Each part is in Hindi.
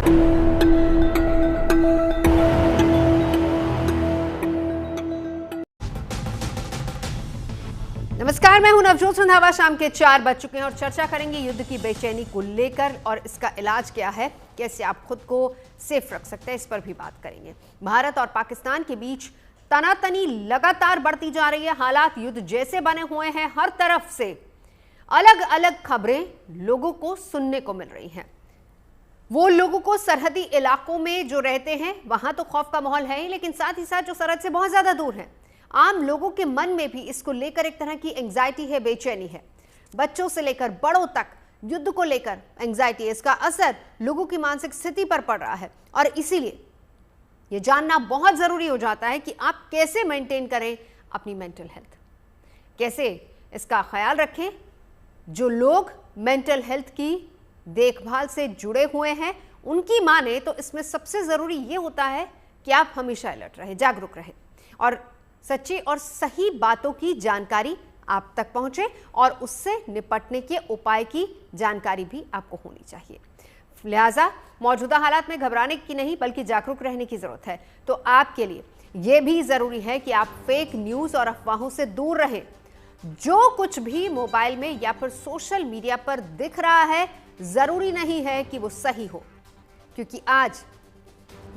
नमस्कार, मैं हूं नवजोत रंधावा। शाम के 4 बज चुके हैं और चर्चा करेंगे युद्ध की बेचैनी को लेकर और इसका इलाज क्या है, कैसे आप खुद को सेफ रख सकते हैं, इस पर भी बात करेंगे। भारत और पाकिस्तान के बीच तनातनी लगातार बढ़ती जा रही है। हालात युद्ध जैसे बने हुए हैं। हर तरफ से अलग अलग खबरें लोगों को सुनने को मिल रही हैं। वो लोगों को सरहदी इलाकों में जो रहते हैं वहां तो खौफ का माहौल है ही, लेकिन साथ ही साथ जो सरहद से बहुत ज्यादा दूर है, आम लोगों के मन में भी इसको लेकर एक तरह की एंग्जाइटी है, बेचैनी है। बच्चों से लेकर बड़ों तक युद्ध को लेकर एंग्जाइटी है। इसका असर लोगों की मानसिक स्थिति पर पड़ रहा है और इसीलिए यह जानना बहुत जरूरी हो जाता है कि आप कैसे मेंटेन करें अपनी मेंटल हेल्थ, कैसे इसका ख्याल रखें। जो लोग मेंटल हेल्थ की देखभाल से जुड़े हुए हैं उनकी माने तो इसमें सबसे जरूरी यह होता है कि आप हमेशा अलर्ट रहे, जागरूक रहे और सच्ची और सही बातों की जानकारी आप तक पहुंचे और उससे निपटने के उपाय की जानकारी भी आपको होनी चाहिए। लिहाजा मौजूदा हालात में घबराने की नहीं बल्कि जागरूक रहने की जरूरत है। तो आपके लिए यह भी जरूरी है कि आप फेक न्यूज और अफवाहों से दूर रहें। जो कुछ भी मोबाइल में या फिर सोशल मीडिया पर दिख रहा है जरूरी नहीं है कि वो सही हो, क्योंकि आज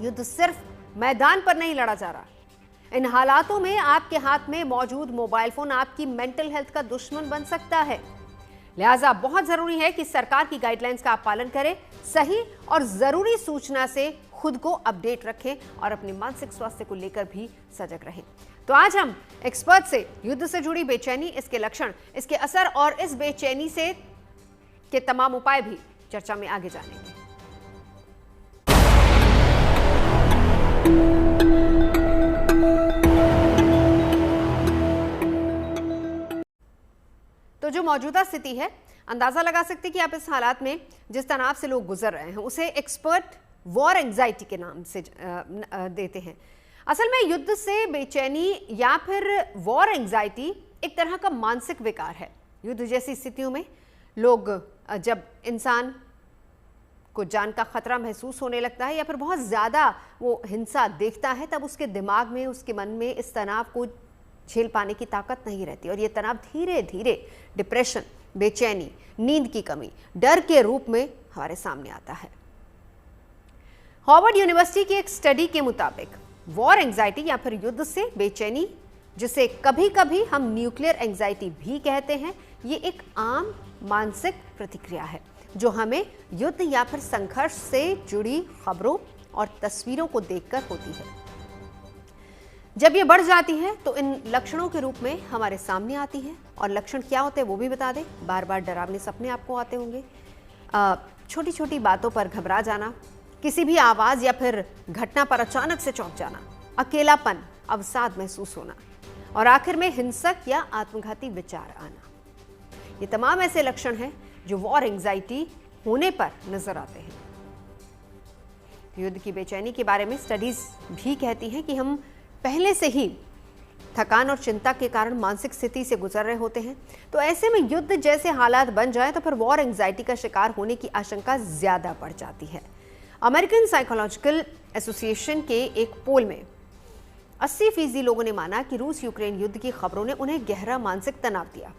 युद्ध सिर्फ मैदान पर नहीं लड़ा जा रहा। इन हालातों में आपके हाथ में मौजूद मोबाइल फोन आपकी मेंटल हेल्थ का दुश्मन बन सकता है। लिहाजा बहुत जरूरी है कि सरकार की गाइडलाइंस का आप पालन करें, सही और जरूरी सूचना से खुद को अपडेट रखें और अपने मानसिक स्वास्थ्य को लेकर भी सजग रहें। तो आज हम एक्सपर्ट से युद्ध से जुड़ी बेचैनी, इसके लक्षण, इसके असर और इस बेचैनी से के तमाम उपाय भी चर्चा में आगे जानेंगे। तो जो मौजूदा स्थिति है, अंदाजा लगा सकते हैं कि आप इस हालात में जिस तनाव से लोग गुजर रहे हैं उसे एक्सपर्ट वॉर एंजाइटी के नाम से देते हैं। असल में युद्ध से बेचैनी या फिर वॉर एंजाइटी एक तरह का मानसिक विकार है। युद्ध जैसी स्थितियों में लोग जब इंसान को जान का खतरा महसूस होने लगता है या फिर बहुत ज्यादा वो हिंसा देखता है, तब उसके दिमाग में, उसके मन में इस तनाव को झेल पाने की ताकत नहीं रहती और ये तनाव धीरे धीरे डिप्रेशन, बेचैनी, नींद की कमी, डर के रूप में हमारे सामने आता है। हार्वर्ड यूनिवर्सिटी की एक स्टडी के मुताबिक वॉर एंजाइटी या फिर युद्ध से बेचैनी, जिसे कभी कभी हम न्यूक्लियर एंजाइटी भी कहते हैं, ये एक आम मानसिक प्रतिक्रिया है जो हमें युद्ध या फिर संघर्ष से जुड़ी खबरों और तस्वीरों को देखकर होती है। जब ये बढ़ जाती है तो इन लक्षणों के रूप में हमारे सामने आती है। और लक्षण क्या होते हैं वो भी बता दें। बार बार डरावने सपने आपको आते होंगे, छोटी छोटी बातों पर घबरा जाना, किसी भी आवाज या फिर घटना पर अचानक से चौंक जाना, अकेलापन, अवसाद महसूस होना और आखिर में हिंसक या आत्मघाती विचार आना। ये तमाम ऐसे लक्षण हैं जो वॉर एंजाइटी होने पर नजर आते हैं। युद्ध की बेचैनी के बारे में स्टडीज भी कहती हैं कि हम पहले से ही थकान और चिंता के कारण मानसिक स्थिति से गुजर रहे होते हैं। तो ऐसे में युद्ध जैसे हालात बन जाए तो फिर वॉर एंजाइटी का शिकार होने की आशंका ज्यादा बढ़ जाती है। अमेरिकन साइकोलॉजिकल एसोसिएशन के एक पोल में 80% लोगों ने माना कि रूस यूक्रेन युद्ध की खबरों ने उन्हें गहरा मानसिक तनाव दिया।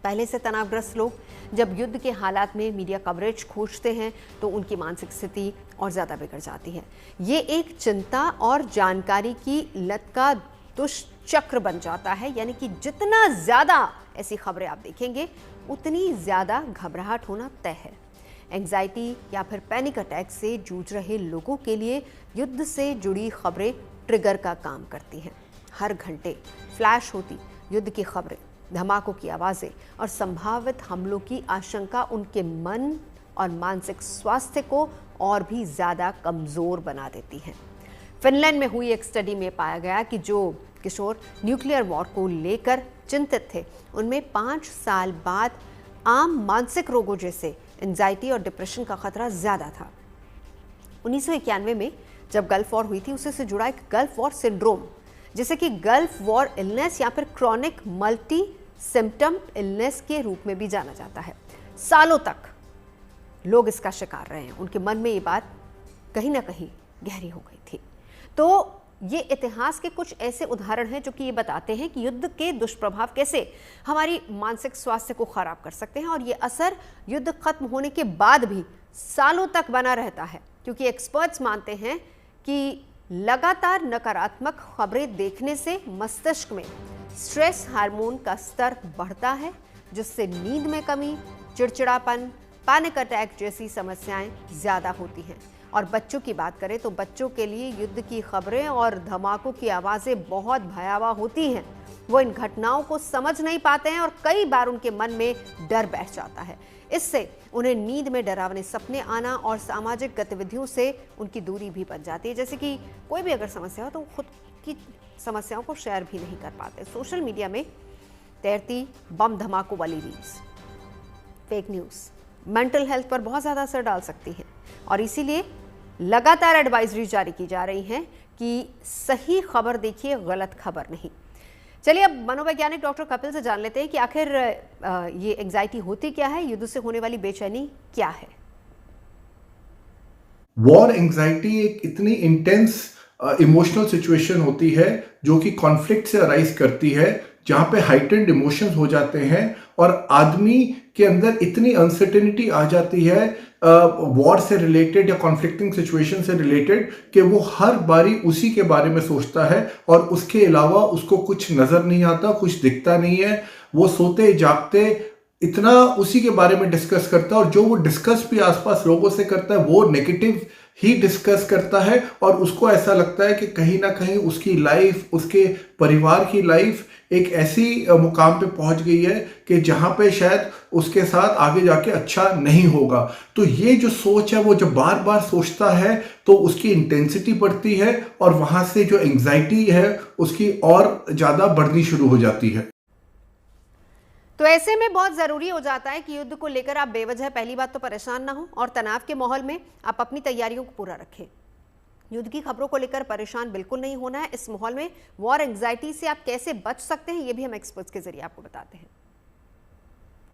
पहले से तनावग्रस्त लोग जब युद्ध के हालात में मीडिया कवरेज खोजते हैं तो उनकी मानसिक स्थिति और ज़्यादा बिगड़ जाती है। ये एक चिंता और जानकारी की लत का दुष्चक्र बन जाता है, यानी कि जितना ज़्यादा ऐसी खबरें आप देखेंगे उतनी ज़्यादा घबराहट होना तय है। एंग्जाइटी या फिर पैनिक अटैक से जूझ रहे लोगों के लिए युद्ध से जुड़ी खबरें ट्रिगर का काम करती हैं। हर घंटे फ्लैश होती युद्ध की खबरें, धमाकों की आवाज़ें और संभावित हमलों की आशंका उनके मन और मानसिक स्वास्थ्य को और भी ज़्यादा कमज़ोर बना देती हैं। फिनलैंड में हुई एक स्टडी में पाया गया कि जो किशोर न्यूक्लियर वॉर को लेकर चिंतित थे उनमें 5 साल बाद आम मानसिक रोगों जैसे एंजाइटी और डिप्रेशन का खतरा ज़्यादा था। 1991 में जब गल्फ वॉर हुई थी उसी से जुड़ा एक गल्फ वॉर सिंड्रोम, जिसे कि गल्फ वॉर इलनेस या फिर क्रॉनिक मल्टी सिम्टम इलनेस के रूप में भी जाना जाता है। सालों तक लोग इसका शिकार रहे हैं। उनके मन में ये बात कहीं ना कहीं गहरी हो गई थी। तो ये इतिहास के कुछ ऐसे उदाहरण हैं जो कि ये बताते हैं कि युद्ध के दुष्प्रभाव कैसे हमारी मानसिक स्वास्थ्य को खराब कर सकते हैं, और ये असर युद्ध खत्म होने के बाद भी सालों तक बना रहता है, क्योंकि एक्सपर्ट्स मानते हैं कि लगातार नकारात्मक खबरें देखने से मस्तिष्क में स्ट्रेस हार्मोन का स्तर बढ़ता है, जिससे नींद में कमी, चिड़चिड़ापन, पैनिक अटैक जैसी समस्याएं ज्यादा होती हैं। और बच्चों की बात करें तो बच्चों के लिए युद्ध की खबरें और धमाकों की आवाज़ें बहुत भयावह होती हैं। वो इन घटनाओं को समझ नहीं पाते हैं और कई बार उनके मन में डर बैठ जाता है। इससे उन्हें नींद में डरावने सपने आना और सामाजिक गतिविधियों से उनकी दूरी भी बन जाती है। जैसे कि कोई भी अगर समस्या हो तो खुद की समस्याओं को शेयर भी नहीं कर पाते। सोशल मीडिया में तैरती बम धमाकों वाली reels, fake news mental health पर बहुत ज़्यादा असर डाल सकती हैं, और इसीलिए लगातार एडवाइजरी जारी की जा रही हैं कि सही खबर देखिए, गलत खबर नहीं। चलिए अब मनोवैज्ञानिक डॉक्टर कपिल से जान लेते हैं कि आखिर ये एंजाइटी होती क्या है, युद्ध से होने वाली बेचैनी क्या है। वॉर एंजाइटी एक इतनी इंटेंस इमोशनल सिचुएशन होती है जो कि कॉन्फ्लिक्ट से अराइज करती है, जहां पे हाइटेंड इमोशंस हो जाते हैं और आदमी के अंदर इतनी अनसर्टेनिटी आ जाती है वॉर से रिलेटेड या कॉन्फ्लिक्टिंग सिचुएशन से रिलेटेड कि वो हर बारी उसी के बारे में सोचता है और उसके अलावा उसको कुछ नजर नहीं आता, कुछ दिखता नहीं है। वो सोते जागते इतना उसी के बारे में डिस्कस करता है, और जो वो डिस्कस भी आसपास लोगों से करता है वो नेगेटिव ही डिस्कस करता है, और उसको ऐसा लगता है कि कहीं ना कहीं उसकी लाइफ, उसके परिवार की लाइफ एक ऐसी मुकाम पे पहुंच गई है कि जहां पे शायद उसके साथ आगे जाके अच्छा नहीं होगा। तो ये जो सोच है वो जब बार बार सोचता है तो उसकी इंटेंसिटी बढ़ती है, और वहां से जो एंजाइटी है उसकी और ज्यादा बढ़नी शुरू हो जाती है। तो ऐसे में बहुत ज़रूरी हो जाता है कि युद्ध को लेकर आप बेवजह पहली बात तो परेशान ना हो, और तनाव के माहौल में आप अपनी तैयारियों को पूरा रखें। युद्ध की खबरों को लेकर परेशान बिल्कुल नहीं होना है। इस माहौल में वॉर एंजाइटी से आप कैसे बच सकते हैं, ये भी हम एक्सपर्ट्स के जरिए आपको बताते हैं।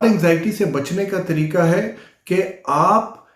एंजाइटी से बचने का तरीका है कि आप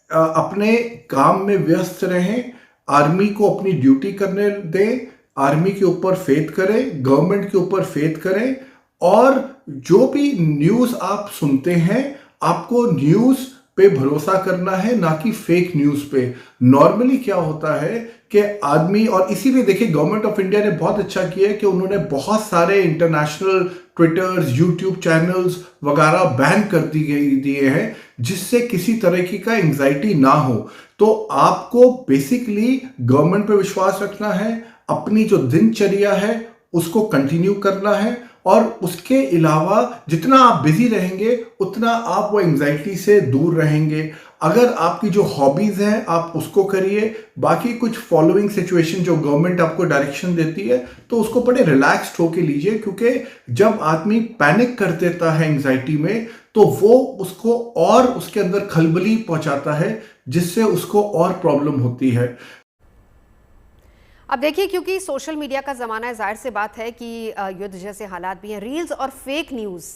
अपने काम में व्यस्त रहें, आर्मी को अपनी ड्यूटी करने दें, आर्मी के ऊपर फेथ करें, गवर्नमेंट के ऊपर फेथ करें, और जो भी न्यूज़ आप सुनते हैं आपको न्यूज़ पे भरोसा करना है, ना कि फेक न्यूज़ पे। नॉर्मली क्या होता है कि आदमी, और इसीलिए देखिए गवर्नमेंट ऑफ इंडिया ने बहुत अच्छा किया है कि उन्होंने बहुत सारे इंटरनेशनल ट्विटर्स, यूट्यूब चैनल्स वगैरह बैन कर दिए हैं, जिससे किसी तरीके का एंजाइटी ना हो। तो आपको बेसिकली गवर्नमेंट पे विश्वास रखना है, अपनी जो दिनचर्या है उसको कंटिन्यू करना है, और उसके अलावा जितना आप बिजी रहेंगे उतना आप वो एंजाइटी से दूर रहेंगे। अगर आपकी जो हॉबीज हैं आप उसको करिए, बाकी कुछ फॉलोइंग सिचुएशन जो गवर्नमेंट आपको डायरेक्शन देती है तो उसको बड़े रिलैक्स्ड होके लीजिए, क्योंकि जब आदमी पैनिक कर देता है एंजाइटी में तो वो उसको और उसके अंदर खलबली पहुंचाता है, जिससे उसको और प्रॉब्लम होती है। अब देखिए, क्योंकि सोशल मीडिया का ज़माना है, जाहिर सी बात है कि युद्ध जैसे हालात भी हैं, रील्स और फेक न्यूज़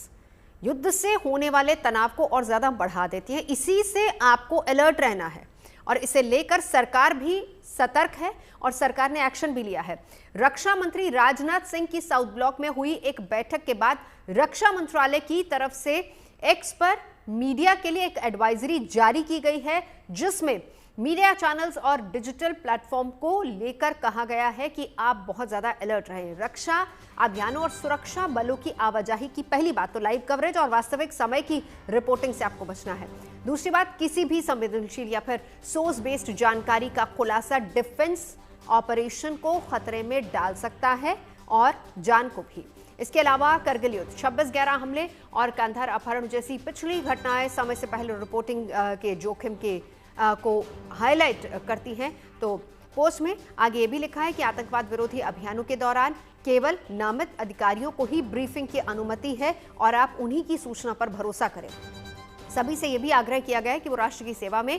युद्ध से होने वाले तनाव को और ज़्यादा बढ़ा देती हैं। इसी से आपको अलर्ट रहना है, और इसे लेकर सरकार भी सतर्क है और सरकार ने एक्शन भी लिया है। रक्षा मंत्री राजनाथ सिंह की साउथ ब्लॉक में हुई एक बैठक के बाद रक्षा मंत्रालय की तरफ से एक्स पर मीडिया के लिए एक एडवाइजरी जारी की गई है, जिसमें मीडिया चैनल्स और डिजिटल प्लेटफॉर्म को लेकर कहा गया है कि आप बहुत ज्यादा अलर्ट रहें। रक्षा अभियानों और सुरक्षा बलों की आवाजाही की पहली बात तो लाइव कवरेज और वास्तविक समय की रिपोर्टिंग से आपको बचना है। दूसरी बात, किसी भी संवेदनशील या फिर सोर्स बेस्ड जानकारी का खुलासा डिफेंस ऑपरेशन को खतरे में डाल सकता है और जान को भी। इसके अलावा करगिल युद्ध, 26/11 हमले और कंधार अपहरण जैसी पिछली घटनाएं समय से पहले रिपोर्टिंग के जोखिम के को हाईलाइट करती हैं। तो पोस्ट में आगे ये भी लिखा है कि आतंकवाद विरोधी अभियानों के दौरान केवल नामित अधिकारियों को ही ब्रीफिंग की अनुमति है और आप उन्हीं की सूचना पर भरोसा करें। सभी से यह भी आग्रह किया गया है कि वो राष्ट्र की सेवा में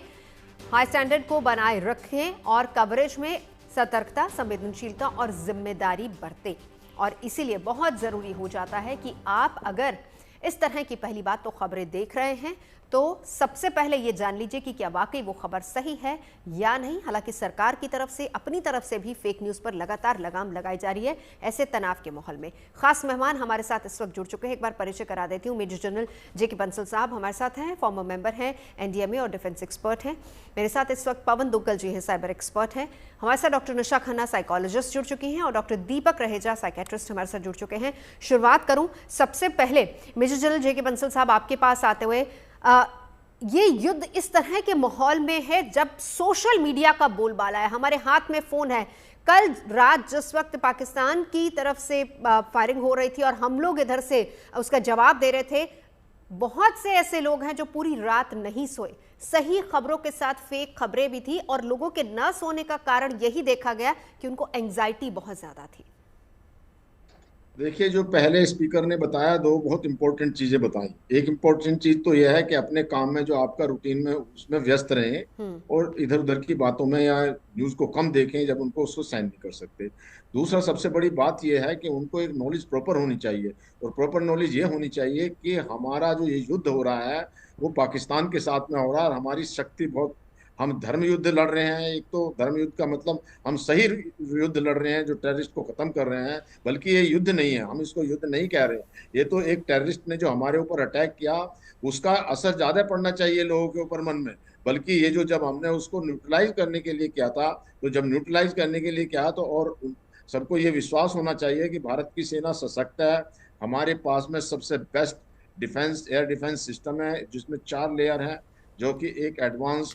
हाई स्टैंडर्ड को बनाए रखें और कवरेज में सतर्कता, संवेदनशीलता और जिम्मेदारी बरतें। और इसीलिए बहुत जरूरी हो जाता है कि आप अगर इस तरह की पहली बात तो खबरें देख रहे हैं तो सबसे पहले ये जान लीजिए कि क्या वाकई वो खबर सही है या नहीं। हालांकि सरकार की तरफ से, अपनी तरफ से भी फेक न्यूज़ पर लगातार लगाम लगाई जा रही है ऐसे तनाव के माहौल में। खास मेहमान हमारे साथ इस वक्त जुड़ चुके हैं, एक बार परिचय करा देती हूँ। मेजर जनरल जेके बंसल साहब हमारे साथ हैं, फॉर्मर मेंबर हैं, एनडीएमए और डिफेंस एक्सपर्ट हैं। मेरे साथ इस वक्त पवन दुग्गल जी हैं, साइबर एक्सपर्ट हैं। हमारे साथ डॉक्टर निशा खन्ना साइकोलॉजिस्ट जुड़ चुकी हैं और डॉक्टर दीपक रहेजा साइकेट्रिस्ट हमारे साथ जुड़ चुके हैं। शुरुआत करूं सबसे पहले मेजर जनरल जेके बंसल साहब आपके पास आते हुए, ये युद्ध इस तरह के माहौल में है जब सोशल मीडिया का बोलबाला है, हमारे हाथ में फोन है। कल रात जिस वक्त पाकिस्तान की तरफ से फायरिंग हो रही थी और हम लोग इधर से उसका जवाब दे रहे थे, बहुत से ऐसे लोग हैं जो पूरी रात नहीं सोए। सही खबरों के साथ फेक खबरें भी थी और लोगों के न सोने का कारण यही देखा गया कि उनको एंजाइटी बहुत ज्यादा थी। देखिए, जो पहले स्पीकर ने बताया, दो बहुत इंपॉर्टेंट चीजें बताई। एक इंपॉर्टेंट चीज तो यह है कि अपने काम में जो आपका रूटीन में उसमें व्यस्त रहें और इधर उधर की बातों में या न्यूज को कम देखें जब उनको उसको सहन नहीं कर सकते। दूसरा सबसे बड़ी बात यह है कि उनको एक नॉलेज प्रॉपर होनी चाहिए, और प्रॉपर नॉलेज ये होनी चाहिए कि हमारा जो ये युद्ध हो रहा है वो पाकिस्तान के साथ में हो रहा है और हमारी शक्ति बहुत, हम धर्म युद्ध लड़ रहे हैं। एक तो धर्म युद्ध का मतलब हम सही युद्ध लड़ रहे हैं जो टेररिस्ट को खत्म कर रहे हैं, बल्कि ये युद्ध नहीं है, हम इसको युद्ध नहीं कह रहे। ये तो एक टेररिस्ट ने जो हमारे ऊपर अटैक किया उसका असर ज्यादा पड़ना चाहिए लोगों के ऊपर मन में, बल्कि ये जो जब हमने उसको न्यूट्रलाइज करने के लिए किया था, तो जब न्यूट्रलाइज करने के लिए किया तो और सबको ये विश्वास होना चाहिए कि भारत की सेना सशक्त है। हमारे पास में सबसे best defence, air defence system है जिसमें 4 लेयर हैं, जो कि एक एडवांस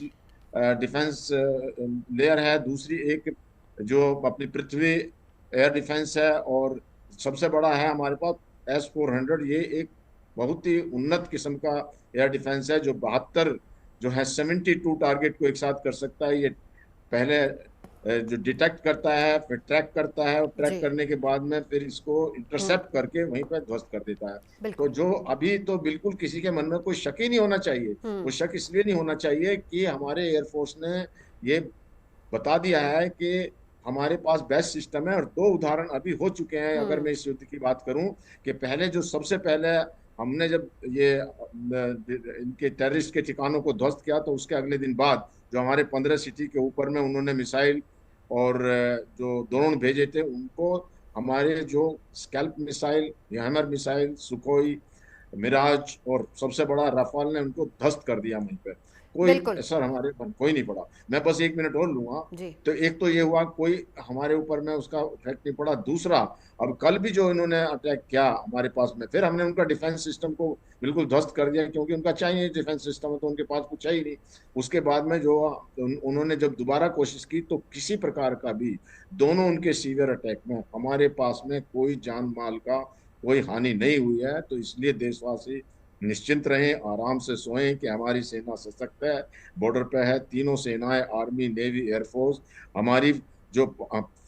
डिफेंस लेयर है, दूसरी एक जो अपनी पृथ्वी एयर डिफेंस है, और सबसे बड़ा है हमारे पास S-400। ये एक बहुत ही उन्नत किस्म का एयर डिफेंस है जो 72 जो है 72 टारगेट को एक साथ कर सकता है। ये पहले जो डिटेक्ट करता है, फिर ट्रैक करता है, और ट्रैक करने के बाद में फिर इसको इंटरसेप्ट करके वहीं पर ध्वस्त कर देता है। तो जो अभी तो बिल्कुल किसी के मन में कोई शक ही नहीं होना चाहिए। वो शक इसलिए नहीं होना चाहिए कि हमारे एयरफोर्स ने ये बता दिया है कि हमारे पास बेस्ट सिस्टम है, और 2 उदाहरण अभी हो चुके हैं। अगर मैं इस युद्ध की बात करूं कि पहले जो सबसे पहले हमने जब ये इनके टेररिस्ट के ठिकानों को ध्वस्त किया, तो उसके अगले दिन बाद जो हमारे 15 सिटी के ऊपर में उन्होंने मिसाइल और जो ड्रोन भेजे थे, उनको हमारे जो SCALP missile, hammer missile, Sukhoi, Mirage और सबसे बड़ा राफाल ने उनको ध्वस्त कर दिया वहीं पर। कोई असर हमारे पर कोई नहीं पड़ा। मैं बस 1 मिनट और लूंगा। तो एक तो ये हुआ, कोई हमारे ऊपर में उसका इफेक्ट नहीं पड़ा। दूसरा, अब कल भी जो इन्होंने अटैक किया हमारे पास में, फिर हमने उनका डिफेंस सिस्टम को बिल्कुल ध्वस्त कर दिया, क्योंकि उनका चाहिए डिफेंस सिस्टम, तो उनके पास कुछ है ही नहीं। उसके बाद में जो उन्होंने जब दोबारा कोशिश की, तो किसी प्रकार का भी दोनों उनके सीवियर अटैक में हमारे पास में कोई जान माल का कोई हानि नहीं हुई है। तो इसलिए देशवासी निश्चिंत रहें, आराम से सोएं कि हमारी सेना सशक्त है, बॉर्डर पे है, तीनों सेनाएं, आर्मी, नेवी, एयरफोर्स। हमारी जो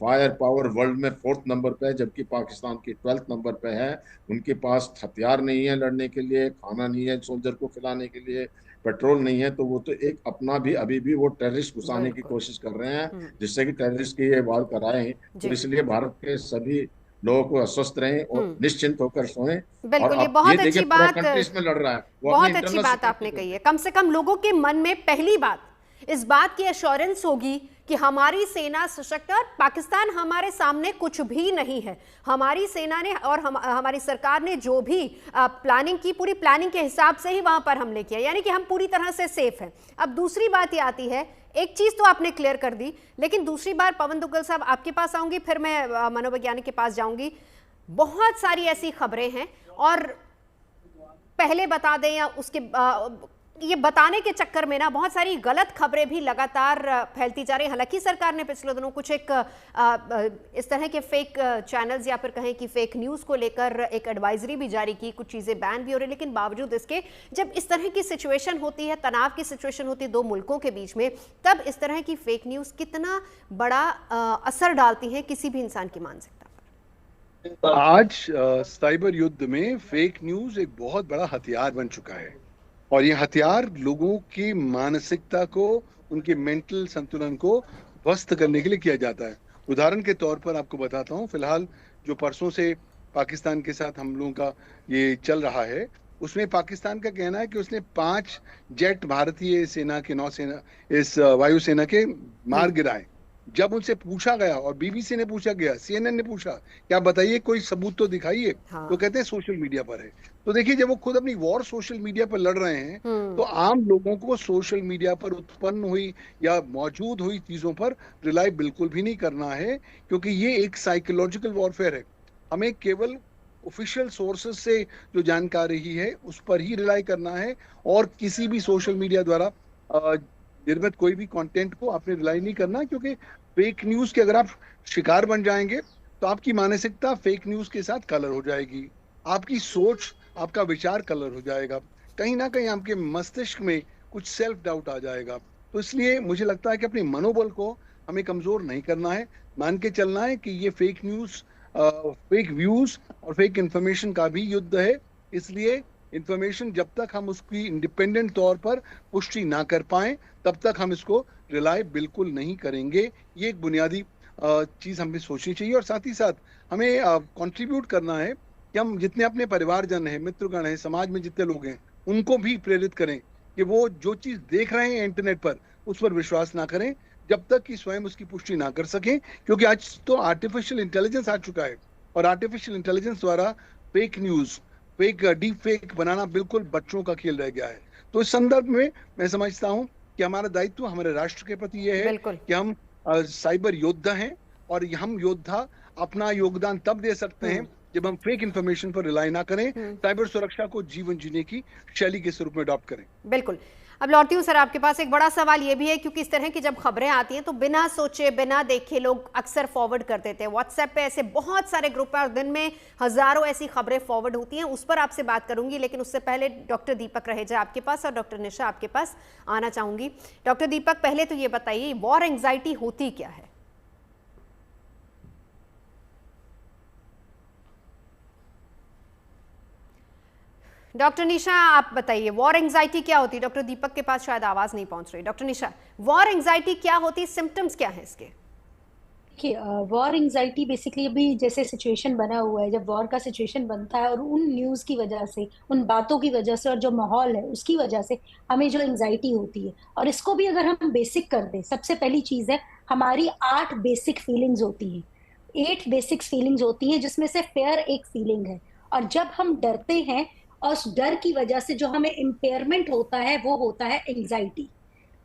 फायर पावर वर्ल्ड में 4th नंबर पे है, जबकि पाकिस्तान की 12th नंबर पे है। उनके पास हथियार नहीं है लड़ने के लिए, खाना नहीं है सोल्जर को खिलाने के लिए, पेट्रोल नहीं है। तो वो तो एक अपना भी अभी भी वो टेररिस्ट घुसाने की कोशिश कर रहे हैं, जिससे कि टेररिस्ट की ये वार कराएं। तो इसलिए भारत के सभी लोगों को अस्वस्थ रहें और निश्चिंत होकर सोएं। बिल्कुल, ये बहुत अच्छी बात, में लड़ रहा है, बहुत अच्छी बात आपने कही है। कम से कम लोगों के मन में पहली बात इस बात की एश्योरेंस होगी कि हमारी सेना सशक्त है और पाकिस्तान हमारे सामने कुछ भी नहीं है। हमारी सेना ने और हमारी सरकार ने जो भी प्लानिंग की, पूरी प्लानिंग के हिसाब से ही वहां पर हमले किया, यानी कि हम पूरी तरह से सेफ हैं। अब दूसरी बात ये आती है, एक चीज तो आपने क्लियर कर दी, लेकिन दूसरी बार पवन दुग्गल साहब आपके पास आऊंगी, फिर मैं मनोवैज्ञानिक के पास जाऊंगी। बहुत सारी ऐसी खबरें हैं और पहले बता दें या उसके ये बताने के चक्कर में ना बहुत सारी गलत खबरें भी लगातार फैलती जा रही हैं। हालांकि सरकार ने पिछले दिनों कुछ एक इस तरह के फेक चैनल्स या फिर कहें कि फेक न्यूज़ को लेकर एक एडवाइजरी भी जारी की, कुछ चीज़ें बैन भी हो रही, लेकिन बावजूद इसके जब इस तरह की सिचुएशन होती है, तनाव की सिचुएशन होती है 2 मुल्कों के बीच में, तब इस तरह की फेक न्यूज़ कितना बड़ा असर डालती है किसी भी इंसान की मानसिकता पर। आज साइबर युद्ध में फेक न्यूज़ एक बहुत बड़ा हथियार बन चुका है, और ये हथियार लोगों की मानसिकता को, उनके मेंटल संतुलन को ध्वस्त करने के लिए किया जाता है। उदाहरण के तौर पर आपको बताता हूँ, फिलहाल जो परसों से पाकिस्तान के साथ हम लोगों का ये चल रहा है, उसमें पाकिस्तान का कहना है कि उसने 5 जेट भारतीय सेना के, नौसेना, इस वायुसेना के मार गिराए। जब उनसे पूछा गया, और बीबीसी ने पूछा गया, सीएनएन ने पूछा, क्या बताइए कोई सबूत तो दिखाइए, तो कहते हैं सोशल मीडिया पर है। तो देखिए, जब वो खुद अपनी वॉर सोशल मीडिया पर लड़ रहे हैं, तो आम लोगों को सोशल मीडिया पर उत्पन्न हुई या मौजूद हुई चीजों पर रिलाई बिल्कुल भी नहीं करना है, क्योंकि ये एक साइकोलॉजिकल वॉरफेयर है। हमें केवल ऑफिशियल सोर्सेज से जो जानकारी है उस पर ही रिलाई करना है, और किसी भी सोशल मीडिया द्वारा निर्मित कोई भी कंटेंट को आपने रिलाई नहीं करना, क्योंकि फेक न्यूज के अगर आप शिकार बन जाएंगे तो आपकी मानसिकता फेक न्यूज के साथ कलर हो जाएगी, आपकी सोच, आपका विचार कलर हो जाएगा, कहीं ना कहीं आपके मस्तिष्क में कुछ सेल्फ डाउट आ जाएगा। तो इसलिए मुझे लगता है कि अपने मनोबल को हमें कमजोर नहीं करना है, मान के चलना है कि ये फेक न्यूज, फेक व्यूज और फेक इंफॉर्मेशन का भी युद्ध है। इसलिए इंफॉर्मेशन जब तक हम उसकी इंडिपेंडेंट तौर पर पुष्टि ना कर पाए, तब तक हम इसको रिलाय बिल्कुल नहीं करेंगे। ये एक बुनियादी चीज हमें सोचनी चाहिए, और साथ ही साथ हमें कंट्रीब्यूट करना है कि हम जितने अपने परिवारजन हैं, मित्रगण हैं, समाज में जितने लोग हैं, उनको भी प्रेरित करें कि वो जो चीज देख रहे हैं इंटरनेट पर, उस पर विश्वास ना करें जब तक कि स्वयं उसकी पुष्टि ना कर सकें। क्योंकि आज तो आर्टिफिशियल इंटेलिजेंस आ चुका है, और आर्टिफिशियल इंटेलिजेंस द्वारा fake news, fake deep fake बनाना बिल्कुल बच्चों का खेल रह गया है। तो इस संदर्भ में मैं समझता हूं कि हमारा दायित्व हमारे राष्ट्र के प्रति यह है कि हम साइबर योद्धा हैं, और हम योद्धा अपना योगदान तब दे सकते हैं जब हम फेक इंफॉर्मेशन पर रिलाई ना करें, साइबर सुरक्षा को जीवन जीने की शैली के स्वरूप में अडॉप्ट करें। बिल्कुल। अब लौटती हूँ सर आपके पास, एक बड़ा सवाल ये भी है, क्योंकि इस तरह की जब खबरें आती हैं तो बिना सोचे बिना देखे लोग अक्सर फॉरवर्ड कर देते हैं। व्हाट्सएप पे ऐसे बहुत सारे ग्रुप हैं और दिन में हजारों ऐसी खबरें फॉरवर्ड होती हैं, उस पर आपसे बात करूंगी। लेकिन उससे पहले डॉक्टर दीपक रहेजा आपके पास और डॉक्टर निशा आपके पास आना चाहूंगी। डॉक्टर दीपक, पहले तो ये बताइए, वॉर एंग्जाइटी होती क्या है? डॉक्टर निशा आप बताइए, वॉर एंग्जाइटी क्या होती है? डॉक्टर दीपक के पास शायद आवाज नहीं पहुंच रही। डॉक्टर निशा, वॉर एंग्जाइटी क्या होती है, सिम्टम्स क्या है इसके? देखिए, वॉर एंग्जाइटी बेसिकली अभी जैसे सिचुएशन बना हुआ है, जब वॉर का सिचुएशन बनता है और उन न्यूज की वजह से, उन बातों की वजह से और जो माहौल है उसकी वजह से हमें जो एंग्जाइटी होती है, और इसको भी अगर हम बेसिक कर दें, सबसे पहली चीज है हमारी 8 बेसिक फीलिंग्स होती हैं। 8 बेसिक फीलिंग्स होती हैं, जिसमें से फेयर एक फीलिंग है। और जब हम डरते हैं और उस डर की वजह से जो हमें इम्पेयरमेंट होता है वो होता है एंग्जाइटी।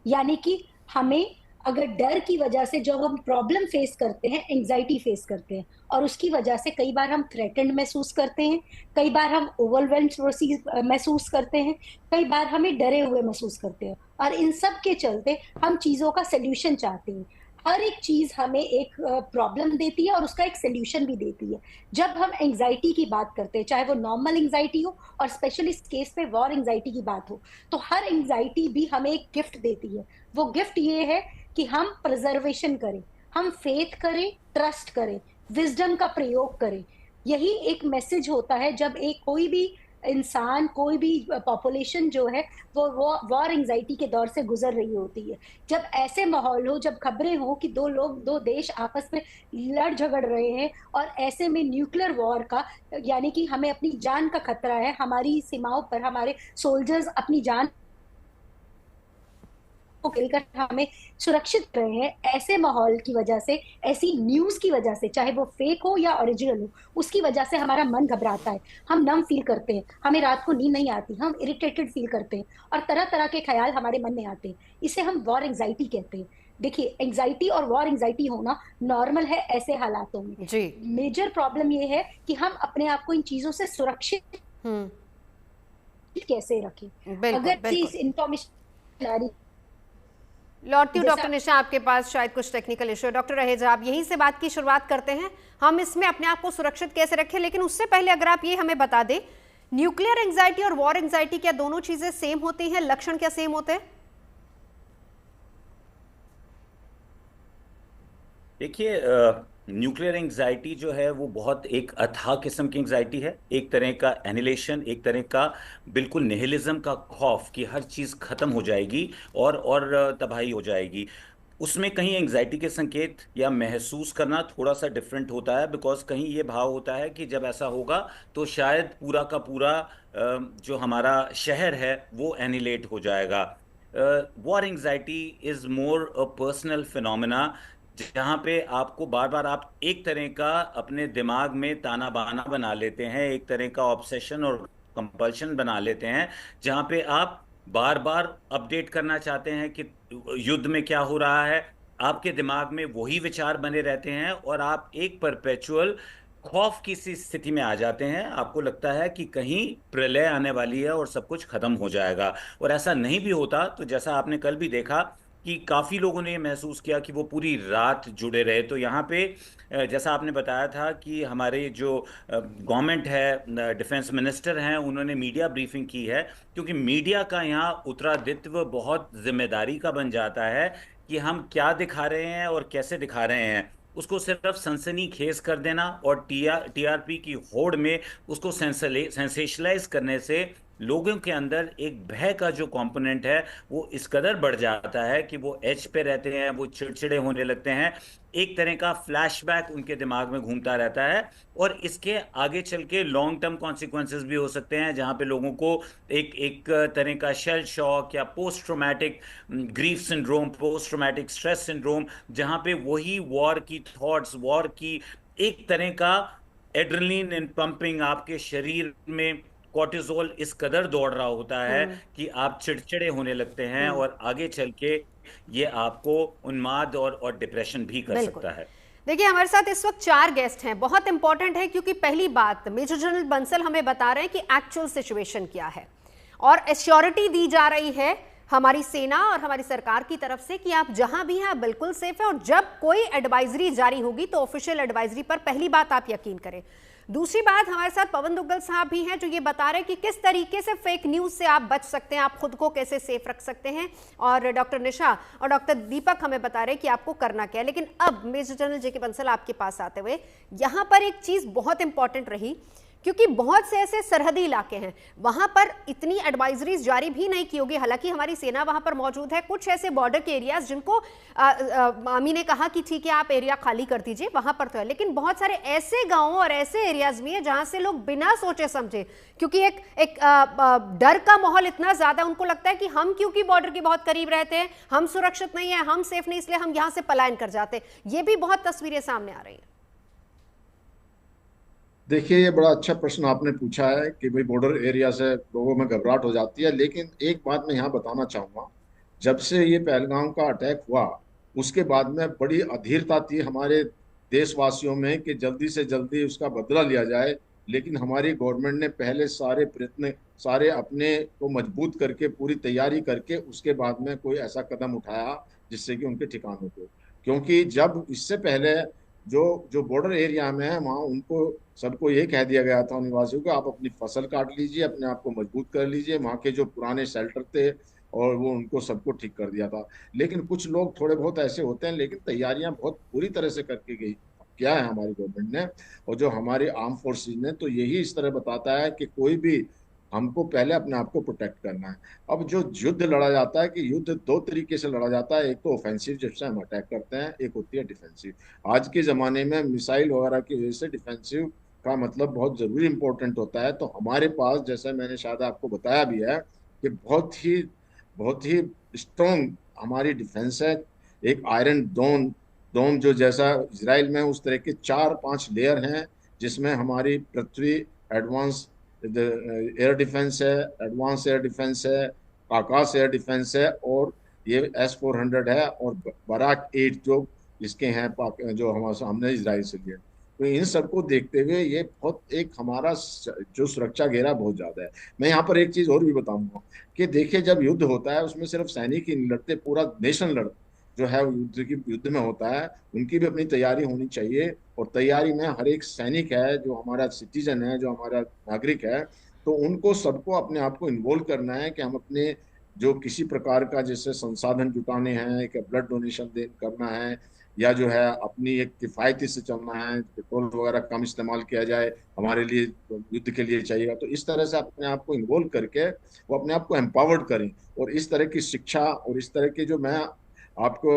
यानी कि हमें अगर डर की वजह से जब हम प्रॉब्लम फेस करते हैं, एंग्जाइटी फेस करते हैं, और उसकी वजह से कई बार हम थ्रेटेंड महसूस करते हैं, कई बार हम ओवरवेल्म्ड महसूस करते हैं, कई बार हमें डरे हुए महसूस करते हैं, और इन सब के चलते हम चीजों का सोल्यूशन चाहते हैं। हर एक चीज हमें एक प्रॉब्लम देती है और उसका एक सोल्यूशन भी देती है। जब हम एंग्जाइटी की बात करते हैं, चाहे वो नॉर्मल एंग्जाइटी हो और स्पेशली इस केस पे वॉर एंग्जाइटी की बात हो, तो हर एंग्जाइटी भी हमें एक गिफ्ट देती है। वो गिफ्ट ये है कि हम प्रिजर्वेशन करें, हम फेथ करें, ट्रस्ट करें, विजडम का प्रयोग करें। यही एक मैसेज होता है जब एक कोई भी इंसान, कोई भी पॉपुलेशन जो है वो वॉर एंग्जाइटी के दौर से गुजर रही होती है। जब ऐसे माहौल हो, जब खबरें हो कि दो देश आपस में लड़ झगड़ रहे हैं, और ऐसे में न्यूक्लियर वॉर का, यानी कि हमें अपनी जान का खतरा है, हमारी सीमाओं पर हमारे सोल्जर्स अपनी जान को खेलकर हमें सुरक्षित रहे हैं, ऐसे माहौल की वजह से, ऐसी न्यूज की वजह से, चाहे वो फेक हो या ओरिजिनल हो, उसकी वजह से हमारा मन घबराता है, हम नम फील करते हैं, हमें रात को नींद नहीं आती, हम इरिटेटेड फील करते हैं, और तरह तरह के ख्याल हमारे मन में आते हैं। इसे हम वॉर एंग्जाइटी कहते हैं। देखिए, एंग्जाइटी और वॉर एंग्जाइटी होना नॉर्मल है ऐसे हालातों में। मेजर प्रॉब्लम ये है कि हम अपने आप को इन चीजों से सुरक्षित कैसे रखें। अगर इस इंफॉर्मेशन आ रही, लौटती हूँ डॉक्टर निशा आपके पास, शायद कुछ टेक्निकल इशू है। डॉक्टर रहेजा, आप यहीं से बात की शुरुआत करते हैं, हम इसमें अपने आप को सुरक्षित कैसे रखें। लेकिन उससे पहले अगर आप ये हमें बता दें, न्यूक्लियर एंग्जाइटी और वॉर एंग्जाइटी क्या दोनों चीजें सेम होती हैं? लक्षण क्या सेम होते हैं? देखिए, न्यूक्लियर एंग्जाइटी जो है वो बहुत एक अथाह किस्म की एंग्जाइटी है, एक तरह का एनिलेशन, एक तरह का बिल्कुल निहिलिज्म का खौफ कि हर चीज़ खत्म हो जाएगी और तबाही हो जाएगी। उसमें कहीं एंग्जाइटी के संकेत या महसूस करना थोड़ा सा डिफरेंट होता है, बिकॉज कहीं ये भाव होता है कि जब ऐसा होगा तो शायद पूरा का पूरा जो हमारा शहर है वो एनिलेट हो जाएगा। War anxiety is more a personal phenomena, जहाँ पे आपको बार बार आप एक तरह का अपने दिमाग में ताना बाना बना लेते हैं, एक तरह का ऑब्सेशन और कंपल्शन बना लेते हैं, जहाँ पे आप बार बार अपडेट करना चाहते हैं कि युद्ध में क्या हो रहा है। आपके दिमाग में वही विचार बने रहते हैं और आप एक परपेचुअल खौफ की सी स्थिति में आ जाते हैं। आपको लगता है कि कहीं प्रलय आने वाली है और सब कुछ खत्म हो जाएगा, और ऐसा नहीं भी होता। तो जैसा आपने कल भी देखा कि काफी लोगों ने ये महसूस किया कि वो पूरी रात जुड़े रहे। तो यहाँ पे जैसा आपने बताया था कि हमारे जो गवर्नमेंट है, डिफेंस मिनिस्टर हैं, उन्होंने मीडिया ब्रीफिंग की है, क्योंकि मीडिया का यहाँ उत्तरादित्य बहुत जिम्मेदारी का बन जाता है कि हम क्या दिखा रहे हैं और कैसे दिखा रहे हैं। उसको सिर्फ सनसनीखेज कर देना और टीआरपी की होड़ में उसको सेंसेशनलाइज करने से लोगों के अंदर एक भय का जो कंपोनेंट है वो इस कदर बढ़ जाता है कि वो एज पे रहते हैं, वो चिड़चिड़े होने लगते हैं। एक तरह का फ्लैशबैक उनके दिमाग में घूमता रहता है, और इसके आगे चल के लॉन्ग टर्म कॉन्सिक्वेंसेस भी हो सकते हैं, जहां पे लोगों को एक एक तरह का शेल शॉक या post traumatic grief syndrome, post traumatic stress syndrome, जहां पे वही वॉर की थॉट्स, वॉर की एक तरह का एड्रेनलिन इन पंपिंग आपके शरीर में कॉर्टिसोल इस कदर दौड़ रहा होता है कि आप चिड़चिड़े होने लगते हैं, और आगे चल के ये आपको उन्माद और डिप्रेशन भी कर सकता है। देखिए, हमारे साथ इस वक्त 4 गेस्ट हैं, बहुत इंपॉर्टेंट है, क्योंकि पहली बात मेजर जनरल बंसल हमें बता रहे हैं कि एक्चुअल सिचुएशन क्या है, और एश्योरिटी दी जा रही है हमारी सेना और हमारी सरकार की तरफ से कि आप जहां भी हैं बिल्कुल सेफ है, और जब कोई एडवाइजरी जारी होगी तो ऑफिशियल एडवाइजरी पर पहली बात आप यकीन करें। दूसरी बात, हमारे साथ पवन दुग्गल साहब भी हैं जो ये बता रहे हैं कि किस तरीके से फेक न्यूज से आप बच सकते हैं, आप खुद को कैसे सेफ रख सकते हैं, और डॉक्टर निशा और डॉक्टर दीपक हमें बता रहे हैं कि आपको करना क्या है। लेकिन अब मेजर जनरल जेके बंसल आपके पास आते हुए, यहां पर एक चीज बहुत इंपॉर्टेंट रही, क्योंकि बहुत से ऐसे सरहदी इलाके हैं वहां पर इतनी एडवाइजरीज जारी भी नहीं की होगी, हालांकि हमारी सेना वहां पर मौजूद है। कुछ ऐसे बॉर्डर के एरियाज जिनको मामी ने कहा कि ठीक है आप एरिया खाली कर दीजिए, वहां पर तो है, लेकिन बहुत सारे ऐसे गांवों और ऐसे एरियाज भी हैं जहां से लोग बिना सोचे समझे, क्योंकि एक डर का माहौल इतना ज्यादा, उनको लगता है कि हम क्योंकि बॉर्डर के बहुत करीब रहते हैं, हम सुरक्षित नहीं है, हम सेफ नहीं, इसलिए हम यहां से पलायन कर जाते हैं। ये भी बहुत तस्वीरें सामने आ रही हैं। देखिए, ये बड़ा अच्छा प्रश्न आपने पूछा है कि भाई बॉर्डर एरिया से लोगों में घबराहट हो जाती है, लेकिन एक बात मैं यहाँ बताना चाहूँगा। जब से ये पहलगाम का अटैक हुआ उसके बाद में बड़ी अधीरता थी हमारे देशवासियों में कि जल्दी से जल्दी उसका बदला लिया जाए, लेकिन हमारी गवर्नमेंट ने पहले सारे प्रयत्न, सारे अपने को मजबूत करके पूरी तैयारी करके उसके बाद में कोई ऐसा कदम उठाया जिससे कि उनके ठिकानों को, क्योंकि जब इससे पहले जो जो बॉर्डर एरिया में है वहाँ उनको सबको ये कह दिया गया था निवासियों को, आप अपनी फसल काट लीजिए, अपने आप को मजबूत कर लीजिए, वहाँ के जो पुराने शेल्टर थे और वो उनको सबको ठीक कर दिया था। लेकिन कुछ लोग थोड़े बहुत ऐसे होते हैं, लेकिन तैयारियां बहुत पूरी तरह से करके गई किया है हमारी गवर्नमेंट ने और जो हमारी आर्म फोर्सेज ने, तो यही इस तरह बताता है कि कोई भी हमको पहले अपने आप को प्रोटेक्ट करना है। अब जो युद्ध लड़ा जाता है कि युद्ध 2 तरीके से लड़ा जाता है, एक तो ऑफेंसिव जिससे हम अटैक करते हैं, एक होती है डिफेंसिव। आज के ज़माने में मिसाइल वगैरह की वजह से डिफेंसिव का मतलब बहुत ज़रूरी इंपॉर्टेंट होता है। तो हमारे पास, जैसे मैंने शायद आपको बताया भी है, कि बहुत ही स्ट्रॉन्ग हमारी डिफेंस है। एक आयरन डोम जो जैसा इजराइल में उस तरह के 4-5 लेयर हैं, जिसमें हमारी पृथ्वी एडवांस एयर डिफेंस है, एडवांस एयर डिफेंस है, आकाश एयर डिफेंस है, और ये S-400 है, और बराक 8 जो इसके हैं जो हमने इजराइल से लिए। तो इन सबको देखते हुए ये बहुत एक हमारा जो सुरक्षा घेरा बहुत ज्यादा है। मैं यहाँ पर एक चीज और भी बताऊंगा कि देखिए, जब युद्ध होता है उसमें सिर्फ सैनिक ही नहीं लड़ते, पूरा नेशन जो है युद्ध में होता है, उनकी भी अपनी तैयारी होनी चाहिए। और तैयारी में हर एक सैनिक है, जो हमारा सिटीजन है, जो हमारा नागरिक है, तो उनको सबको अपने आप को इन्वॉल्व करना है कि हम अपने जो किसी प्रकार का जैसे संसाधन जुटाने हैं, कि ब्लड डोनेशन करना है, या जो है अपनी एक किफ़ायती से चलना है, पेट्रोल वगैरह कम इस्तेमाल किया जाए, हमारे लिए युद्ध के लिए चाहिएगा। तो इस तरह से अपने आप को इन्वॉल्व करके वो अपने आप को एम्पावर्ड करें, और इस तरह की शिक्षा और इस तरह के जो मैं आपको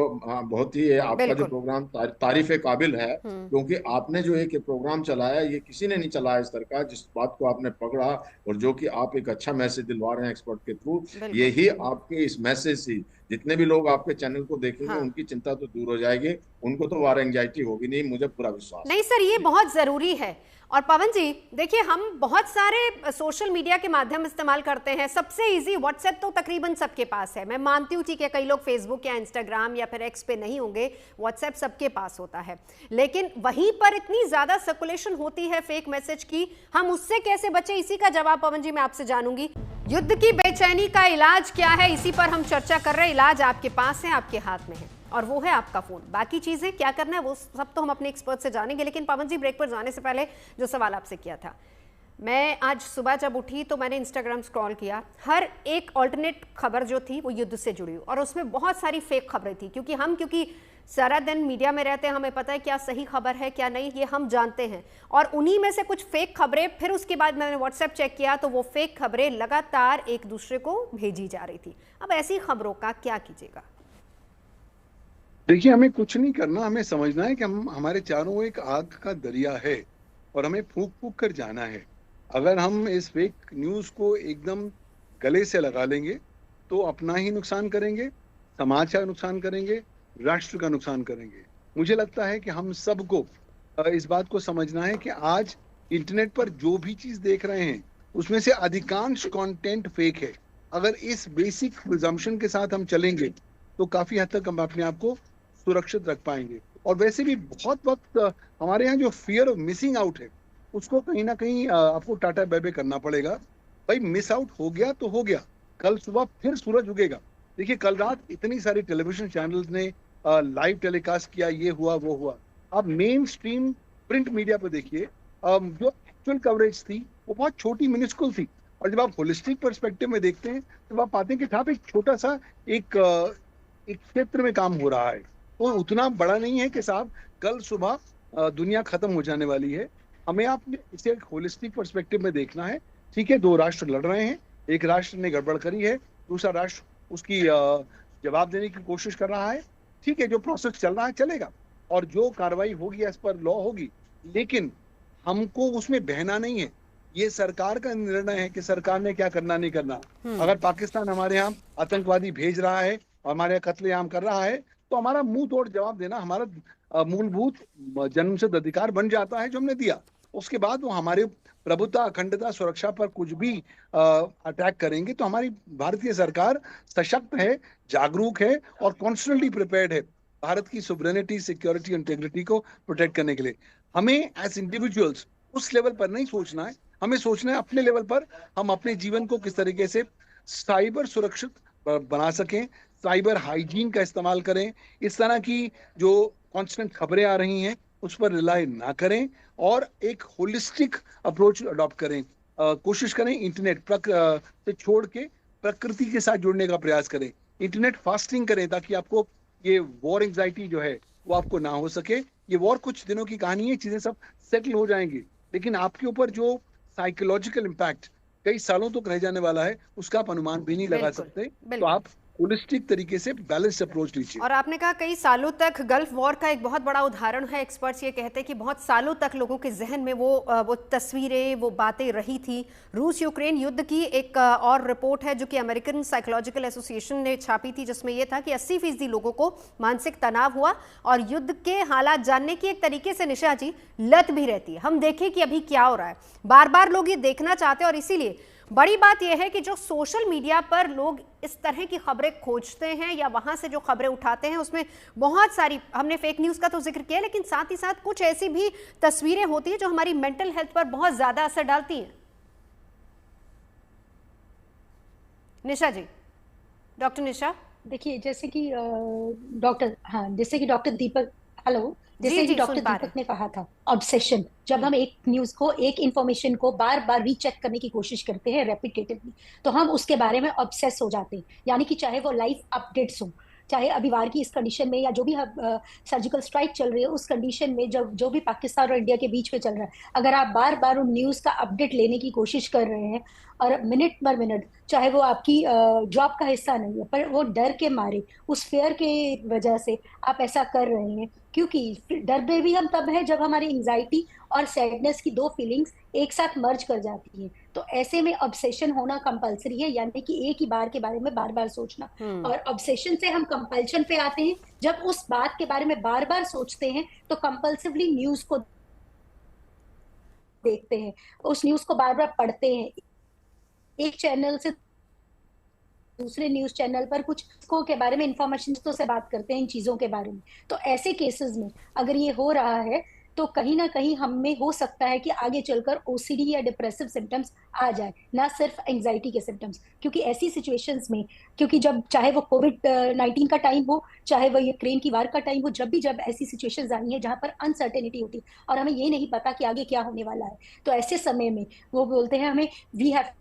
बहुत ही आपका जो बिल्कुल। प्रोग्राम तारीफ काबिल है, क्योंकि आपने जो एक प्रोग्राम चलाया, ये किसी ने नहीं चलाया इस तरह का, जिस बात को आपने पकड़ा और जो कि आप एक अच्छा मैसेज दिलवा रहे हैं एक्सपर्ट के थ्रू। बिल्कुल। यही आपके इस मैसेज से जितने भी लोग आपके चैनल को देखेंगे, हाँ। उनकी चिंता तो दूर हो जाएगी, उनको तो वार एंजाइटी होगी नहीं, मुझे पूरा विश्वास है। नहीं सर, ये बहुत ज़रूरी है। और पवन जी देखिए, हम बहुत सारे सोशल मीडिया के माध्यम इस्तेमाल करते हैं। सबसे इजी व्हाट्सएप तो तकरीबन सबके पास है। मैं मानती हूँ ठीक है, कई लोग फेसबुक या इंस्टाग्राम या फिर एक्स पे नहीं होंगे, व्हाट्सएप सबके पास होता है। लेकिन वहीं पर इतनी ज़्यादा सर्कुलेशन होती है फेक मैसेज की, हम उससे कैसे बचें? इसी का जवाब पवन जी मैं आपसे जानूंगी। युद्ध की बेचैनी का इलाज क्या है, इसी पर हम चर्चा कर रहे हैं। इलाज आपके पास है, आपके हाथ में है, और वो है आपका फोन। बाकी चीजें क्या करना है वो सब तो हम अपने एक्सपर्ट से जानेंगे। लेकिन पवन जी, ब्रेक पर जाने से पहले जो सवाल आपसे किया था, मैं आज सुबह जब उठी तो मैंने इंस्टाग्राम स्क्रॉल किया, हर एक ऑल्टरनेट खबर जो थी वो युद्ध से जुड़ी, और उसमें बहुत सारी फेक खबरें थी। क्योंकि सारा दिन मीडिया में रहते हैं, हमें पता है क्या सही खबर है क्या नहीं, ये हम जानते हैं। और उन्हीं में से कुछ फेक खबरें, फिर उसके बाद मैंने व्हाट्सएप चेक किया तो वो फेक खबरें लगातार एक दूसरे को भेजी जा रही थी। अब ऐसी खबरों का क्या कीजिएगा? देखिए, हमें कुछ नहीं करना, हमें समझना है कि हम हमारे चारों एक आग का दरिया है और हमें फूंक फूंक कर जाना है। अगर हम इस फेक न्यूज़ को एकदम गले से लगा लेंगे तो अपना ही नुकसान करेंगे, समाज का नुकसान करेंगे, राष्ट्र का नुकसान करेंगे। मुझे लगता है कि हम सबको इस बात को समझना है कि आज इंटरनेट पर जो भी चीज़ देख रहे हैं उसमें से अधिकांश कंटेंट फेक है। अगर इस बेसिक प्रिजम्पशन के साथ हम चलेंगे तो काफ़ी हद तक हम अपने आप को सुरक्षित रख पाएंगे। और वैसे भी बहुत वक्त हमारे यहाँ जो फियर ऑफ मिसिंग आउट है, उसको कहीं ना कहीं आपको टाटा बाय बाय करना पड़ेगा। भाई, मिस आउट हो गया तो हो गया, कल सुबह फिर सूरज उगेगा। देखिए, कल रात इतनी सारी टेलीविजन चैनल्स ने लाइव टेलीकास्ट किया, ये हुआ वो हुआ। अब मेन स्ट्रीम प्रिंट मीडिया पर देखिए, जो एक्चुअल कवरेज थी वो बहुत छोटी मिनिस्कुल थी। और जब आप होलिस्टिक पर्सपेक्टिव में देखते हैं तो आप पाते हैं कि था एक छोटा सा एक क्षेत्र में काम हो रहा है, वो उतना बड़ा नहीं है कि साहब कल सुबह दुनिया खत्म हो जाने वाली है। हमें आप इसे एक होलिस्टिक पर्सपेक्टिव में देखना है। ठीक है, दो राष्ट्र लड़ रहे हैं, एक राष्ट्र ने गड़बड़ करी है, दूसरा राष्ट्र उसकी जवाब देने की कोशिश कर रहा है। ठीक है, जो प्रोसेस चल रहा है चलेगा, और जो कार्रवाई होगी एज पर लॉ होगी, लेकिन हमको उसमें बहना नहीं है। ये सरकार का निर्णय है कि सरकार ने क्या करना नहीं करना। अगर पाकिस्तान हमारे यहाँ आतंकवादी भेज रहा है, हमारे यहाँ कत्लेआम कर रहा है, तो हमारा मुंह तोड़ जवाब देना हमारा मूलभूत जन्मसिद्ध अधिकार बन जाता है जो हमने दिया। उसके बाद वो हमारे प्रभुता, अखंडता, सुरक्षा पर कुछ भी अटैक करेंगे तो हमारी भारतीय सरकार सशक्त है, जागरूक है और कॉन्स्टेंटली प्रिपेयर्ड है भारत की सोवरेनिटी, सिक्योरिटी, इंटीग्रिटी को प्रोटेक्ट करने के लिए। हमें एज इंडिविजुअल्स उस लेवल पर नहीं सोचना है, हमें सोचना है अपने लेवल पर हम अपने जीवन को किस तरीके से साइबर सुरक्षित बना सकें, साइबर हाइजीन का इस्तेमाल करें, इस तरह की जो कांस्टेंट खबरें आ रही हैं उस पर रिलाई ना करें, और एक होलिस्टिक अप्रोच अडॉप्ट करें। कोशिश करें इंटरनेट से छोड़ के प्रकृति के साथ जुड़ने का प्रयास करें। इंटरनेट फास्टिंग करें ताकि आपको ये वॉर एंजाइटी जो है वो आपको ना हो सके। ये वॉर कुछ दिनों की कहानी है, चीजें सब सेटल हो जाएंगी, लेकिन आपके ऊपर जो साइकोलॉजिकल इम्पैक्ट कई सालों तक रह जाने वाला है उसका आप अनुमान भी नहीं लगा सकते। तो आप होलिस्टिक तरीके से बैलेंस अप्रोच लीजिए। और आपने कहा कई सालों तक, गल्फ वॉर का एक बहुत बड़ा उदाहरण है। एक्सपर्ट्स ये कहते हैं कि बहुत सालों तक लोगों के जहन में वो तस्वीरें, वो बातें रही थी। रूस यूक्रेन युद्ध की एक और रिपोर्ट है जो कि अमेरिकन साइकोलॉजिकल एसोसिएशन ने छापी थी, जिसमें यह था कि 80% लोगों को मानसिक तनाव हुआ और युद्ध के हालात जानने की एक तरीके से, निशा जी, लत भी रहती है। हम देखें कि अभी क्या हो रहा है, बार बार लोग ये देखना चाहते हैं। और इसीलिए बड़ी बात यह है कि जो सोशल मीडिया पर लोग इस तरह की खबरें खोजते हैं या वहां से जो खबरें उठाते हैं, उसमें बहुत सारी, हमने फेक न्यूज़ का तो जिक्र किया, लेकिन साथ ही साथ कुछ ऐसी भी तस्वीरें होती हैं जो हमारी मेंटल हेल्थ पर बहुत ज्यादा असर डालती हैं। निशा जी, डॉक्टर निशा। देखिए, जैसे कि डॉक्टर दीपक, हेलो, जैसे कि डॉक्टर दीपक ने कहा था, ऑब्सेशन, जब हम एक न्यूज को, एक इंफॉर्मेशन को बार बार रीचेक करने की कोशिश करते हैं रेपिटेटिवली, तो हम उसके बारे में ऑब्सेस हो जाते हैं। यानी कि चाहे वो लाइव अपडेट्स हो, चाहे अभी वार की इस कंडीशन में या जो भी सर्जिकल स्ट्राइक चल रही है उस कंडीशन में, जब जो भी पाकिस्तान और इंडिया के बीच में चल रहा है, अगर आप बार बार उन न्यूज का अपडेट लेने की कोशिश कर रहे हैं और मिनट पर मिनट, चाहे वो आपकी जॉब का हिस्सा नहीं है पर वो डर के मारे, उस फेयर के वजह से आप ऐसा कर रहे हैं, क्योंकि डर में भी हम तब है जब हमारी एंजाइटी और सैडनेस की दो फीलिंग्स एक साथ मर्ज कर जाती हैं। तो ऐसे में ऑब्सेशन होना कंपलसरी है, यानी कि एक ही बार के बारे में बार बार सोचना। और ऑब्सेशन से हम कंपल्शन पे आते हैं, जब उस बात के बारे में बार बार सोचते हैं तो कंपल्सिवली न्यूज को देखते हैं, उस न्यूज को बार बार पढ़ते हैं, एक चैनल से दूसरे न्यूज चैनल पर कुछ को के बारे में इंफॉर्मेशन तो से बात करते हैं इन चीजों के बारे में। तो ऐसे केसेस में अगर ये हो रहा है तो कहीं ना कहीं हम में हो सकता है कि आगे चलकर ओसीडी या डिप्रेसिव सिम्टम्स आ जाए, ना सिर्फ एंजाइटी के सिम्टम्स। क्योंकि ऐसी सिचुएशंस में, क्योंकि जब चाहे वो कोविड-19 का टाइम हो, चाहे वो यूक्रेन की वार का टाइम हो, जब ऐसी सिचुएशंस आई हैं जहां पर अनसर्टेनिटी होती है और हमें ये नहीं पता कि आगे क्या होने वाला है, तो ऐसे समय में वो बोलते हैं हमें we have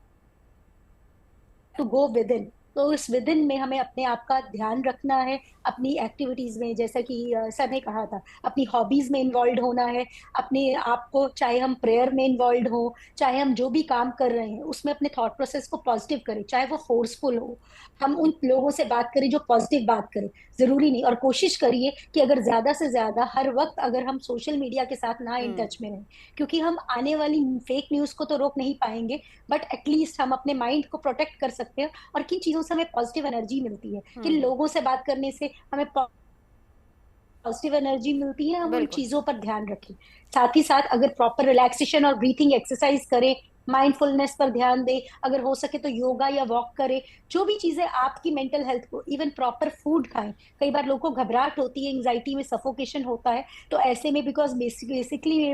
to go with in. तो इस विद इन में हमें अपने आप का ध्यान रखना है, अपनी एक्टिविटीज में, जैसा कि सर ने कहा था, अपनी हॉबीज में इन्वॉल्व होना है, अपने आप को, चाहे हम प्रेयर में इन्वॉल्व हो, चाहे हम जो भी काम कर रहे हैं उसमें अपने थॉट प्रोसेस को पॉजिटिव करें, चाहे वो फोर्सफुल हो, हम उन लोगों से बात करें जो पॉजिटिव बात करें, जरूरी नहीं। और कोशिश करिए कि अगर ज्यादा से ज्यादा हर वक्त अगर हम सोशल मीडिया के साथ ना इन टच में रहें, क्योंकि हम आने वाली फेक न्यूज को तो रोक नहीं पाएंगे, बट एटलीस्ट हम अपने माइंड को प्रोटेक्ट कर सकते हैं। और किन चीजों से हमें पॉजिटिव एनर्जी मिलती है, किन लोगों से बात करने से हमें पॉजिटिव एनर्जी मिलती है, हम उन चीजों पर ध्यान रखें। साथ ही साथ अगर प्रॉपर रिलैक्सेशन और ब्रीथिंग एक्सरसाइज करें, माइंडफुलनेस पर ध्यान दें, अगर हो सके तो योगा या वॉक करें, जो भी चीजें आपकी मेंटल हेल्थ को, इवन प्रॉपर फूड खाएं। कई बार लोगों को घबराहट होती है, एंजाइटी में सफोकेशन होता है, तो ऐसे में बिकॉज बेसिकली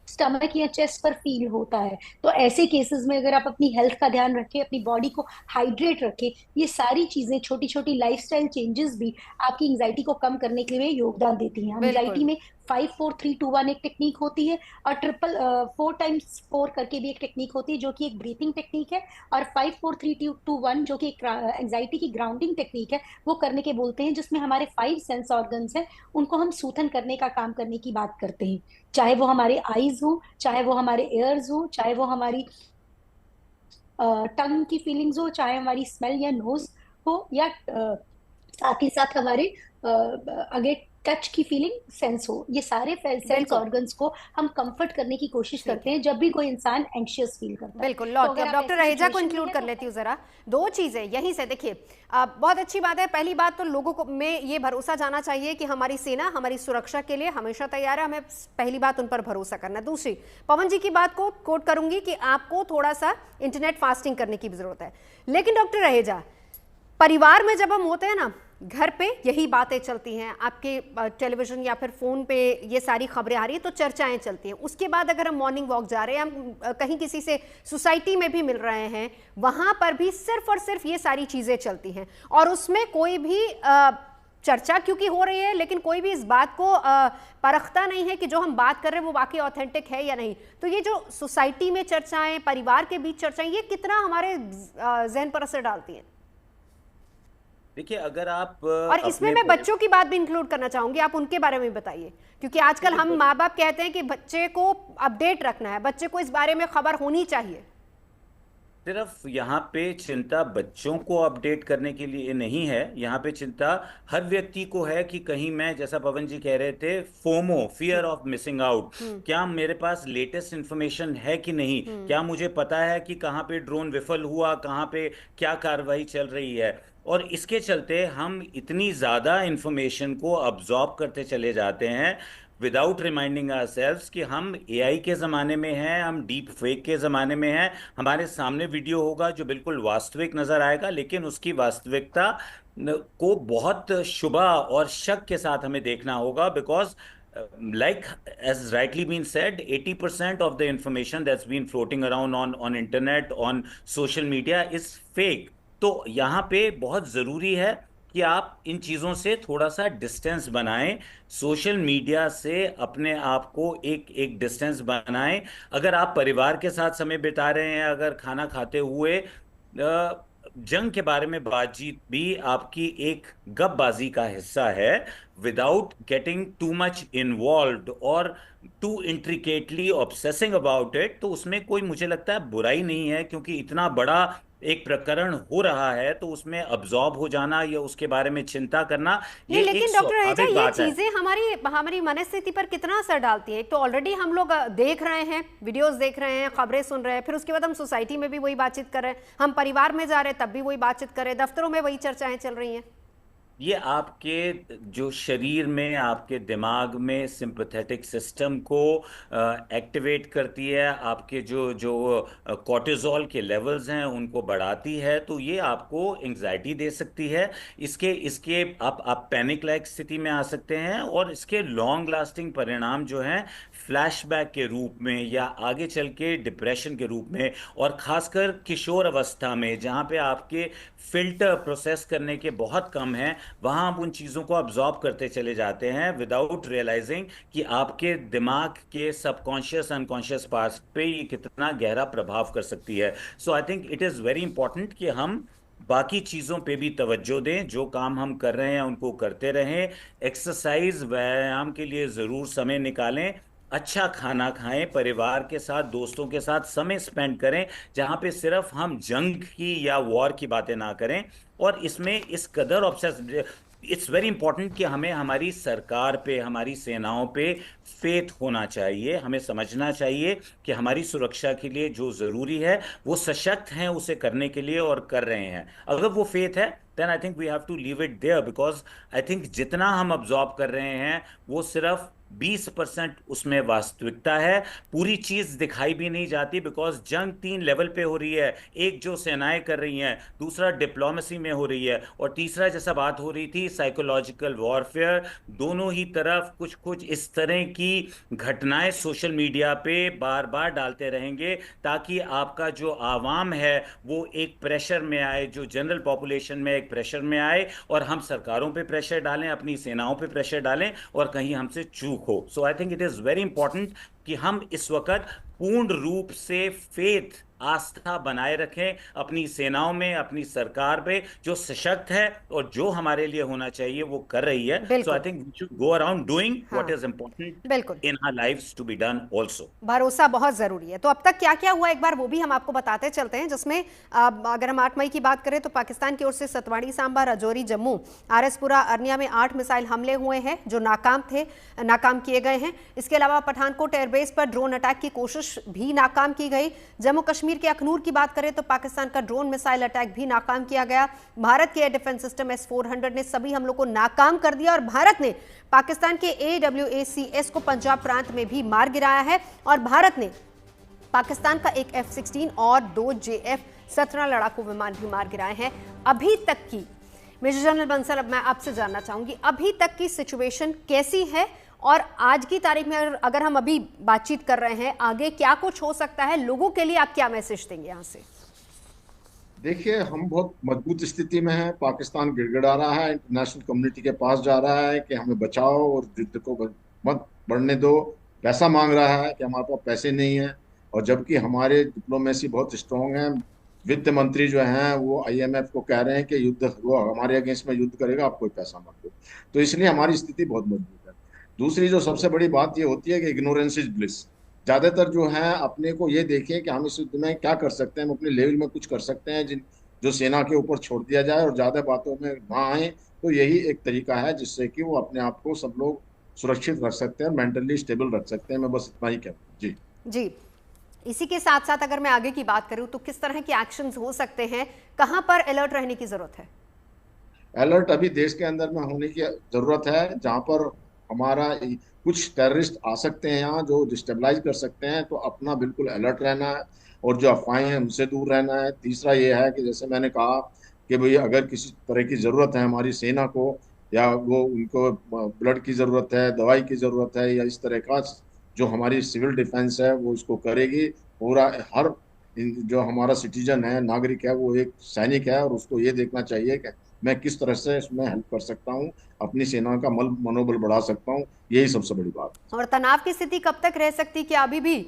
स्टमक या चेस्ट पर फील होता है, तो ऐसे केसेस में अगर आप अपनी हेल्थ का ध्यान रखें, अपनी बॉडी को हाइड्रेट रखें, ये सारी चीजें, छोटी छोटी लाइफस्टाइल चेंजेस भी आपकी एंजाइटी को कम करने के लिए योगदान देती हैं। एंजाइटी में 5-4-3-2-1 एक टेक्निक होती है, और 4x4 करके भी एक टेक्निक होती है जो कि एक ब्रीथिंग टेक्निक है, और 5-4-3-2-1 जो कि एक एंजाइटी की ग्राउंडिंग टेक्निक है, वो करने के बोलते हैं, जिसमें हमारे 5 सेंस ऑर्गन्स हैं उनको हम सूथन करने का काम करने की बात करते हैं। चाहे वो हमारे आईज हो, चाहे वो हमारे एयर्स हो, चाहे वो हमारी टंग की फीलिंग्स हो, चाहे हमारी स्मेल या नोज हो, या साथ ही साथ हमारे अगर टच की फीलिंग सेंस हो, ये सारे सेंस ऑर्गन्स को हम कंफर्ट करने की कोशिश करते हैं जब भी कोई इंसान एंशियस फील करता है। बिल्कुल, लौट के अब डॉक्टर रहेजा को इंक्लूड कर लेती हूँ जरा। दो चीजें यहीं से देखिए, बहुत अच्छी बात है। पहली बात तो लोगों को में ये भरोसा जाना चाहिए कि हमारी सेना हमारी सुरक्षा के लिए हमेशा तैयार है, हमें पहली बात उन पर भरोसा करना। दूसरी, पवन जी की बात को कोट करूंगी कि आपको थोड़ा सा इंटरनेट फास्टिंग करने की भी जरूरत है। लेकिन डॉक्टर रहेजा, परिवार में जब हम होते हैं ना, घर पे यही बातें चलती हैं, आपके टेलीविजन या फिर फोन पे ये सारी खबरें आ रही हैं तो चर्चाएं चलती हैं। उसके बाद अगर हम मॉर्निंग वॉक जा रहे हैं, हम कहीं किसी से सोसाइटी में भी मिल रहे हैं, वहां पर भी सिर्फ और सिर्फ ये सारी चीजें चलती हैं, और उसमें कोई भी चर्चा क्योंकि हो रही है, लेकिन कोई भी इस बात को परखता नहीं है कि जो हम बात कर रहे हैं वो वाकई ऑथेंटिक है या नहीं। तो ये जो सोसाइटी में चर्चाएं, परिवार के बीच चर्चाएं, ये कितना हमारे जहन पर असर डालती हैं? देखिए, अगर आप और इसमें मैं बच्चों की बात भी इंक्लूड करना चाहूंगी, आप उनके बारे में बताइए, क्योंकि आजकल हम माँ बाप कहते हैं कि बच्चे को अपडेट रखना है, बच्चे को इस बारे में खबर होनी चाहिए। सिर्फ यहाँ पे चिंता बच्चों को अपडेट करने के लिए नहीं है, यहाँ पे चिंता हर व्यक्ति को है कि कहीं मैं, जैसा पवन जी कह रहे थे, FOMO, fear of missing out, क्या मेरे पास लेटेस्ट इंफॉर्मेशन है कि नहीं, क्या मुझे पता है कि कहाँ पे ड्रोन विफल हुआ, कहाँ पे क्या कार्रवाई चल रही है। और इसके चलते हम इतनी ज़्यादा इंफॉर्मेशन को अब्जॉर्ब करते चले जाते हैं विदाउट रिमाइंडिंग आवरसेल्व्स कि हम एआई के ज़माने में हैं, हम डीप फेक के ज़माने में हैं। हमारे सामने वीडियो होगा जो बिल्कुल वास्तविक नज़र आएगा, लेकिन उसकी वास्तविकता को बहुत शुबा और शक के साथ हमें देखना होगा, because like as rightly been said, 80% of the information that's been floating around on internet, on social media is fake. तो यहाँ पे बहुत ज़रूरी है कि आप इन चीज़ों से थोड़ा सा डिस्टेंस बनाएं, सोशल मीडिया से अपने आप को एक डिस्टेंस बनाएं। अगर आप परिवार के साथ समय बिता रहे हैं, अगर खाना खाते हुए जंग के बारे में बातचीत भी आपकी एक गपबाजी का हिस्सा है, without getting too much involved और too intricately obsessing about it. तो उसमें कोई, मुझे लगता है, बुराई नहीं है, क्योंकि इतना बड़ा एक प्रकरण हो रहा है तो उसमें अब्जॉर्ब हो जाना या उसके बारे में चिंता करना, नहीं, ये एक लेकिन डॉक्टर रहेजा, स्वाभाविक ये बात है। चीजें हमारी हमारी मनस्थिति पर कितना असर डालती है? एक तो ऑलरेडी हम लोग देख रहे हैं, वीडियोस देख रहे हैं, खबरें सुन रहे हैं, फिर उसके बाद हम सोसाइटी में भी वही बातचीत कर रहे हैं, हम परिवार में जा रहे हैं तब भी वही बातचीत कर रहे हैं, दफ्तरों में वही चर्चाएं चल रही हैं। ये आपके जो शरीर में, आपके दिमाग में सिंपैथेटिक सिस्टम को एक्टिवेट करती है, आपके जो जो कॉर्टिजोल के लेवल्स हैं उनको बढ़ाती है, तो ये आपको एंजाइटी दे सकती है। इसके इसके आप पैनिक लाइक स्थिति में आ सकते हैं, और इसके लॉन्ग लास्टिंग परिणाम जो हैं फ्लैशबैक के रूप में या आगे चल के डिप्रेशन के रूप में, और खासकर किशोर अवस्था में जहाँ पे आपके फिल्टर प्रोसेस करने के बहुत कम हैं, वहां आप उन चीजों को अब्जॉर्ब करते चले जाते हैं विदाउट रियलाइजिंग कि आपके दिमाग के सबकॉन्शियस अनकॉन्शियस पार्ट्स पे ये कितना गहरा प्रभाव कर सकती है। So I think it is very important कि हम बाकी चीजों पे भी तवज्जो दें, जो काम हम कर रहे हैं उनको करते रहें, एक्सरसाइज व्यायाम के लिए जरूर समय निकालें, अच्छा खाना खाएं, परिवार के साथ दोस्तों के साथ समय स्पेंड करें, जहां पे सिर्फ हम जंग की या वॉर की बातें ना करें। और इसमें इस कदर ऑब्सेस, इट्स वेरी इंपॉर्टेंट कि हमें हमारी सरकार पे, हमारी सेनाओं पे फेथ होना चाहिए। हमें समझना चाहिए कि हमारी सुरक्षा के लिए जो जरूरी है वो सशक्त हैं उसे करने के लिए और कर रहे हैं। अगर वो फेथ है then I think we have to leave it there, because I think जितना हम अब्जॉर्ब कर रहे हैं वो सिर्फ 20% उसमें वास्तविकता है, पूरी चीज दिखाई भी नहीं जाती, बिकॉज जंग 3 लेवल पे हो रही है। एक जो सेनाएं कर रही हैं, दूसरा डिप्लोमेसी में हो रही है, और तीसरा जैसा बात हो रही थी साइकोलॉजिकल वॉरफेयर। दोनों ही तरफ कुछ कुछ इस तरह की घटनाएं सोशल मीडिया पे बार बार डालते रहेंगे, ताकि आपका जो आवाम है वो एक प्रेशर में आए, जो जनरल पॉपुलेशन में एक प्रेशर में आए, और हम सरकारों पे प्रेशर डालें, अपनी सेनाओं पे प्रेशर डालें, और कहीं हमसे चूक हो। So I think it is very important कि हम इस वक्त पूर्ण रूप से फेथ, आस्था बनाए रखें अपनी सेनाओं में, अपनी सरकार पे, जो सशक्त है और जो हमारे लिए होना चाहिए वो कर रही है। So I think we should go around doing what is important बिल्कुल in our lives to be done also. भरोसा बहुत जरूरी है। तो अब तक क्या क्या हुआ एक बार वो भी हम आपको बताते चलते हैं, जिसमें अगर हम 8 मई की बात करें तो पाकिस्तान की ओर से सतवाड़ी, सांबा, राजौरी, जम्मू, आरएसपुरा, अरनिया में 8 मिसाइल हमले हुए हैं जो नाकाम किए गए हैं। इसके अलावा पठानकोट एयरबेस पर ड्रोन अटैक की कोशिश भी नाकाम की गई। जम्मू कश्मीर के अखनूर की बात करें तो पाकिस्तान का ड्रोन मिसाइल अटैक भी नाकाम किया गया। भारत के एयर डिफेंस सिस्टम S-400 ने सभी हमलों को नाकाम कर दिया, और भारत ने पाकिस्तान के AWACS को पंजाब प्रांत में भी मार गिराया है, और भारत ने पाकिस्तान का एक F-16 और 2 JF-17 लड़ाकू विमान भी मार गिराए हैं। अभी तक की मेजर जनरल बंसल, अब मैं आपसे जानना चाहूंगी, अभी तक की सिचुएशन कैसी है, और आज की तारीख में अगर हम अभी बातचीत कर रहे हैं, आगे क्या कुछ हो सकता है, लोगों के लिए आप क्या मैसेज देंगे यहाँ से? देखिए, हम बहुत मजबूत स्थिति में हैं। पाकिस्तान गिड़गिड़ा रहा है, इंटरनेशनल कम्युनिटी के पास जा रहा है कि हमें बचाओ और युद्ध को मत बढ़ने दो। पैसा मांग रहा है कि हमारे पास पैसे नहीं है, और जबकि हमारे डिप्लोमेसी बहुत स्ट्रांग है। वित्त मंत्री जो हैं वो IMF को कह रहे हैं कि युद्ध, वो हमारे अगेंस्ट में युद्ध करेगा, आप कोई पैसा मत दो। तो इसलिए हमारी स्थिति बहुत मजबूत है। दूसरी जो सबसे बड़ी बात ये होती है कि इग्नोरेंस इज ब्लिस। ज्यादातर जो है अपने को ये देखें कि हम इस युद्ध में क्या कर सकते हैं, हम अपने लेवल में कुछ कर सकते हैं जिन जो सेना के ऊपर छोड़ दिया जाए, और ज्यादा बातों में ना आए। तो यही एक तरीका है जिससे कि वो अपने आप को सब लोग सुरक्षित रख सकते हैं, मेंटली स्टेबल रख सकते हैं। मैं बस इतना ही कहता हूँ। जी जी, इसी के साथ साथ अगर मैं आगे की बात करूं तो किस तरह के एक्शंस हो सकते हैं, कहां पर अलर्ट रहने की जरूरत है? अलर्ट अभी देश के अंदर में होने की जरूरत है, जहां पर हमारा कुछ टेररिस्ट आ सकते हैं यहाँ जो डिस्टेबलाइज कर सकते हैं। तो अपना बिल्कुल अलर्ट रहना है, और जो अफवाहें हैं उनसे दूर रहना है। तीसरा ये है कि जैसे मैंने कहा कि भाई अगर किसी तरह की जरूरत है हमारी सेना को, या वो उनको ब्लड की जरूरत है, दवाई की जरूरत है, या इस तरह का जो हमारी सिविल डिफेंस है वो इसको करेगी। पूरा हर जो हमारा सिटीजन है, नागरिक है, वो एक सैनिक है, और उसको ये देखना चाहिए कि मैं किस तरह से इसमें हेल्प कर सकता हूँ, अपनी सेना का मनोबल बढ़ा सकता हूँ। यही सबसे बड़ी बात है। और तनाव की स्थिति कब तक रह सकती, क्या अभी भी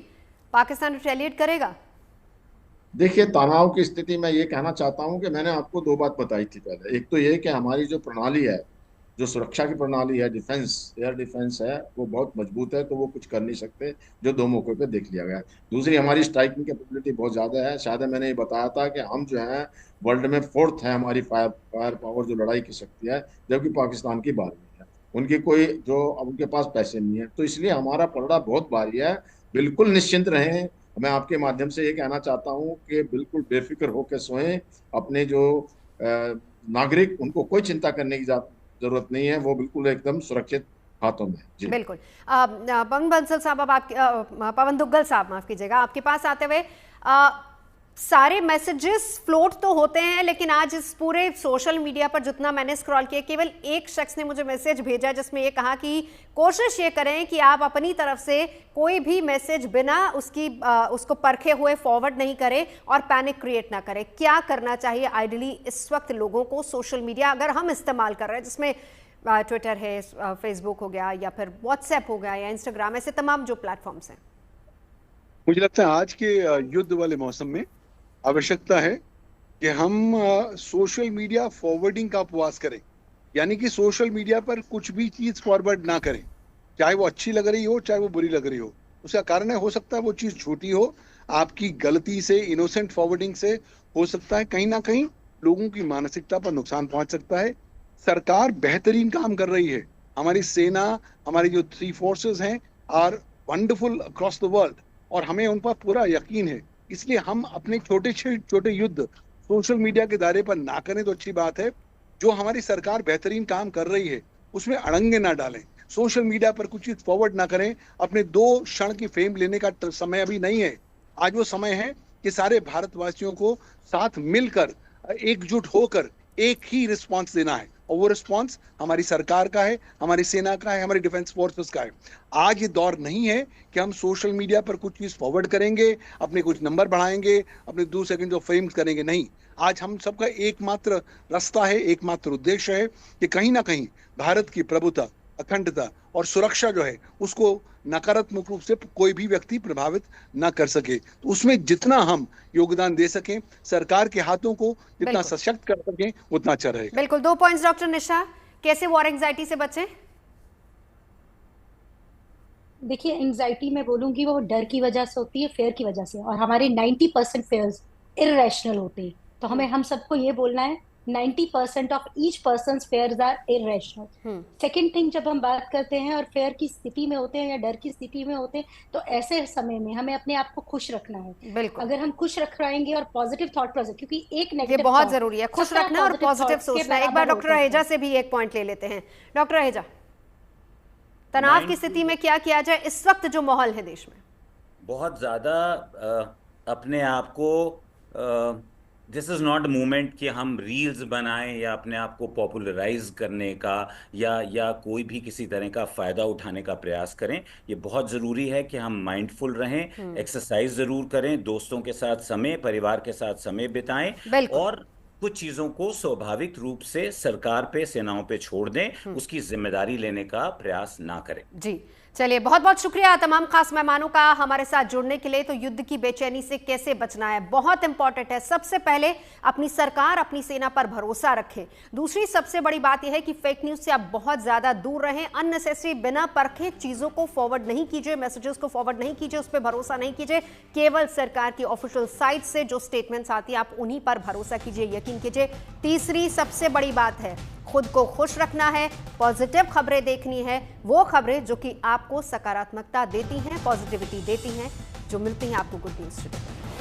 पाकिस्तान रिटेलिएट करेगा? देखिए, तनाव की स्थिति में ये कहना चाहता हूं कि मैंने आपको दो बात बताई थी पहले। एक तो ये कि हमारी जो प्रणाली है, जो सुरक्षा की प्रणाली है, डिफेंस, एयर डिफेंस है, वो बहुत मजबूत है, तो वो कुछ कर नहीं सकते, जो दो मौकों पे देख लिया गया। दूसरी, हमारी स्ट्राइकिंग कैपेबिलिटी बहुत ज्यादा है। शायद मैंने ये बताया था कि हम जो है वर्ल्ड में 4th है, हमारी फायर पावर, जो लड़ाई की शक्ति है, जबकि पाकिस्तान की 12वीं है। उनकी कोई जो, अब उनके पास पैसे नहीं है, तो इसलिए हमारा पलड़ा बहुत भारी है। बिल्कुल निश्चिंत रहें। मैं आपके माध्यम से ये कहना चाहता हूँ कि बिल्कुल बेफिक्र होकर सोएं। अपने जो नागरिक, उनको कोई चिंता करने की जरूरत नहीं है, वो बिल्कुल एकदम सुरक्षित हाथों में। जी बिल्कुल। पवन बंसल साहब, अब आपके पवन दुग्गल साहब माफ कीजिएगा, आपके पास आते हुए सारे मैसेजेस फ्लोट तो होते हैं, लेकिन आज इस पूरे सोशल मीडिया पर जितना मैंने स्क्रॉल किया, केवल एक शख्स ने मुझे मैसेज भेजा जिसमें ये कहा कि कोशिश ये करें कि आप अपनी तरफ से कोई भी मैसेज बिना उसको परखे हुए फॉरवर्ड नहीं करें और पैनिक क्रिएट ना करें। क्या करना चाहिए आइडियली इस वक्त लोगों को सोशल मीडिया अगर हम इस्तेमाल कर रहे हैं, जिसमें ट्विटर है, फेसबुक हो गया, या फिर व्हाट्सएप हो गया, या इंस्टाग्राम, ऐसे तमाम जो प्लेटफॉर्म्स हैं? मुझे लगता है आज के युद्ध वाले मौसम में आवश्यकता है कि हम सोशल मीडिया फॉरवर्डिंग का उपवास करें। यानी कि सोशल मीडिया पर कुछ भी चीज फॉरवर्ड ना करें, चाहे वो अच्छी लग रही हो चाहे वो बुरी लग रही हो। उसका कारण है, हो सकता है वो चीज झूठी हो, आपकी गलती से, इनोसेंट फॉरवर्डिंग से हो सकता है कहीं ना कहीं लोगों की मानसिकता पर नुकसान पहुंच सकता है। सरकार बेहतरीन काम कर रही है, हमारी सेना, हमारी जो 3 फोर्सेस हैं are wonderful across the world, और हमें उन पर पूरा यकीन है। इसलिए हम अपने छोटे छोटे युद्ध सोशल मीडिया के दायरे पर ना करें तो अच्छी बात है। जो हमारी सरकार बेहतरीन काम कर रही है उसमें अड़ंगे ना डालें, सोशल मीडिया पर कुछ चीज फॉरवर्ड ना करें। अपने 2 क्षण की फेम लेने का समय अभी नहीं है। आज वो समय है कि सारे भारतवासियों को साथ मिलकर, एकजुट होकर एक ही रिस्पॉन्स देना है, और वो रिस्पॉन्स हमारी सरकार का है, हमारी सेना का है, हमारी डिफेंस फोर्सेस का है। आज ये दौर नहीं है कि हम सोशल मीडिया पर कुछ चीज फॉरवर्ड करेंगे, अपने कुछ नंबर बढ़ाएंगे, अपने 2 सेकंड जो फेम करेंगे। नहीं, आज हम सबका एकमात्र रास्ता है, एकमात्र उद्देश्य है कि कहीं ना कहीं भारत की प्रभुता, अखंडता और सुरक्षा जो है उसको नकारात्मक रूप से कोई भी व्यक्ति प्रभावित ना कर सके। तो उसमें जितना हम योगदान दे सकें, सरकार के हाथों को जितना सशक्त कर सकें, उतना अच्छा रहेगा। बिल्कुल। 2 पॉइंट्स डॉक्टर निशा, कैसे वॉर एंजाइटी से बचें? देखिए, एंजाइटी मैं बोलूंगी वो डर की वजह से होती है, फेयर की वजह से, और हमारे 90% फेयर्स इररेशनल होते हैं। तो हम सबको ये बोलना है 90% of each person fears are irrational. Second thing, जब हम बात करते हैं और फेयर की स्थिति में होते हैं या डर की स्थिति में होते हैं, तो ऐसे समय में हमें अपने आप को खुश रखना है। बिल्कुल। अगर हम खुश रखेंगे और पॉजिटिव थॉट प्रोसेस, क्योंकि एक नेगेटिव, ये बहुत जरूरी है, खुश रखना और पॉजिटिव सोचना। एक बार डॉक्टर रहेजा से भी एक पॉइंट ले लेते हैं। डॉक्टर रहेजा, तनाव की स्थिति में क्या किया जाए इस वक्त जो माहौल है देश में? बहुत ज्यादा अपने आप को, दिस इज नॉट मूवमेंट कि हम रील्स बनाएं या अपने आप को पॉपुलराइज करने का या कोई भी किसी तरह का फायदा उठाने का प्रयास करें। ये बहुत जरूरी है कि हम माइंडफुल रहें, एक्सरसाइज जरूर करें, दोस्तों के साथ समय, परिवार के साथ समय बिताएं, और कुछ चीजों को स्वाभाविक रूप से सरकार पे, सेनाओं पे छोड़ दें, उसकी जिम्मेदारी लेने का प्रयास ना करें। जी, चलिए, बहुत बहुत शुक्रिया तमाम खास मेहमानों का हमारे साथ जुड़ने के लिए। तो युद्ध की बेचैनी से कैसे बचना है, बहुत इंपॉर्टेंट है। सबसे पहले अपनी सरकार, अपनी सेना पर भरोसा रखें। दूसरी सबसे बड़ी बात यह है कि फेक न्यूज से आप बहुत ज्यादा दूर रहें। अननेसेसरी, बिना परखे चीजों को फॉरवर्ड नहीं कीजिए, मैसेजेस को फॉरवर्ड नहीं कीजिए, उस पर भरोसा नहीं कीजिए। केवल सरकार की ऑफिशियल साइट से जो स्टेटमेंट्स आती है आप उन्हीं पर भरोसा कीजिए, यकीन कीजिए। तीसरी सबसे बड़ी बात है, खुद को खुश रखना है, पॉजिटिव खबरें देखनी है, वो खबरें जो कि आपको सकारात्मकता देती हैं, पॉजिटिविटी देती हैं, जो मिलती हैं आपको गुड न्यूज़।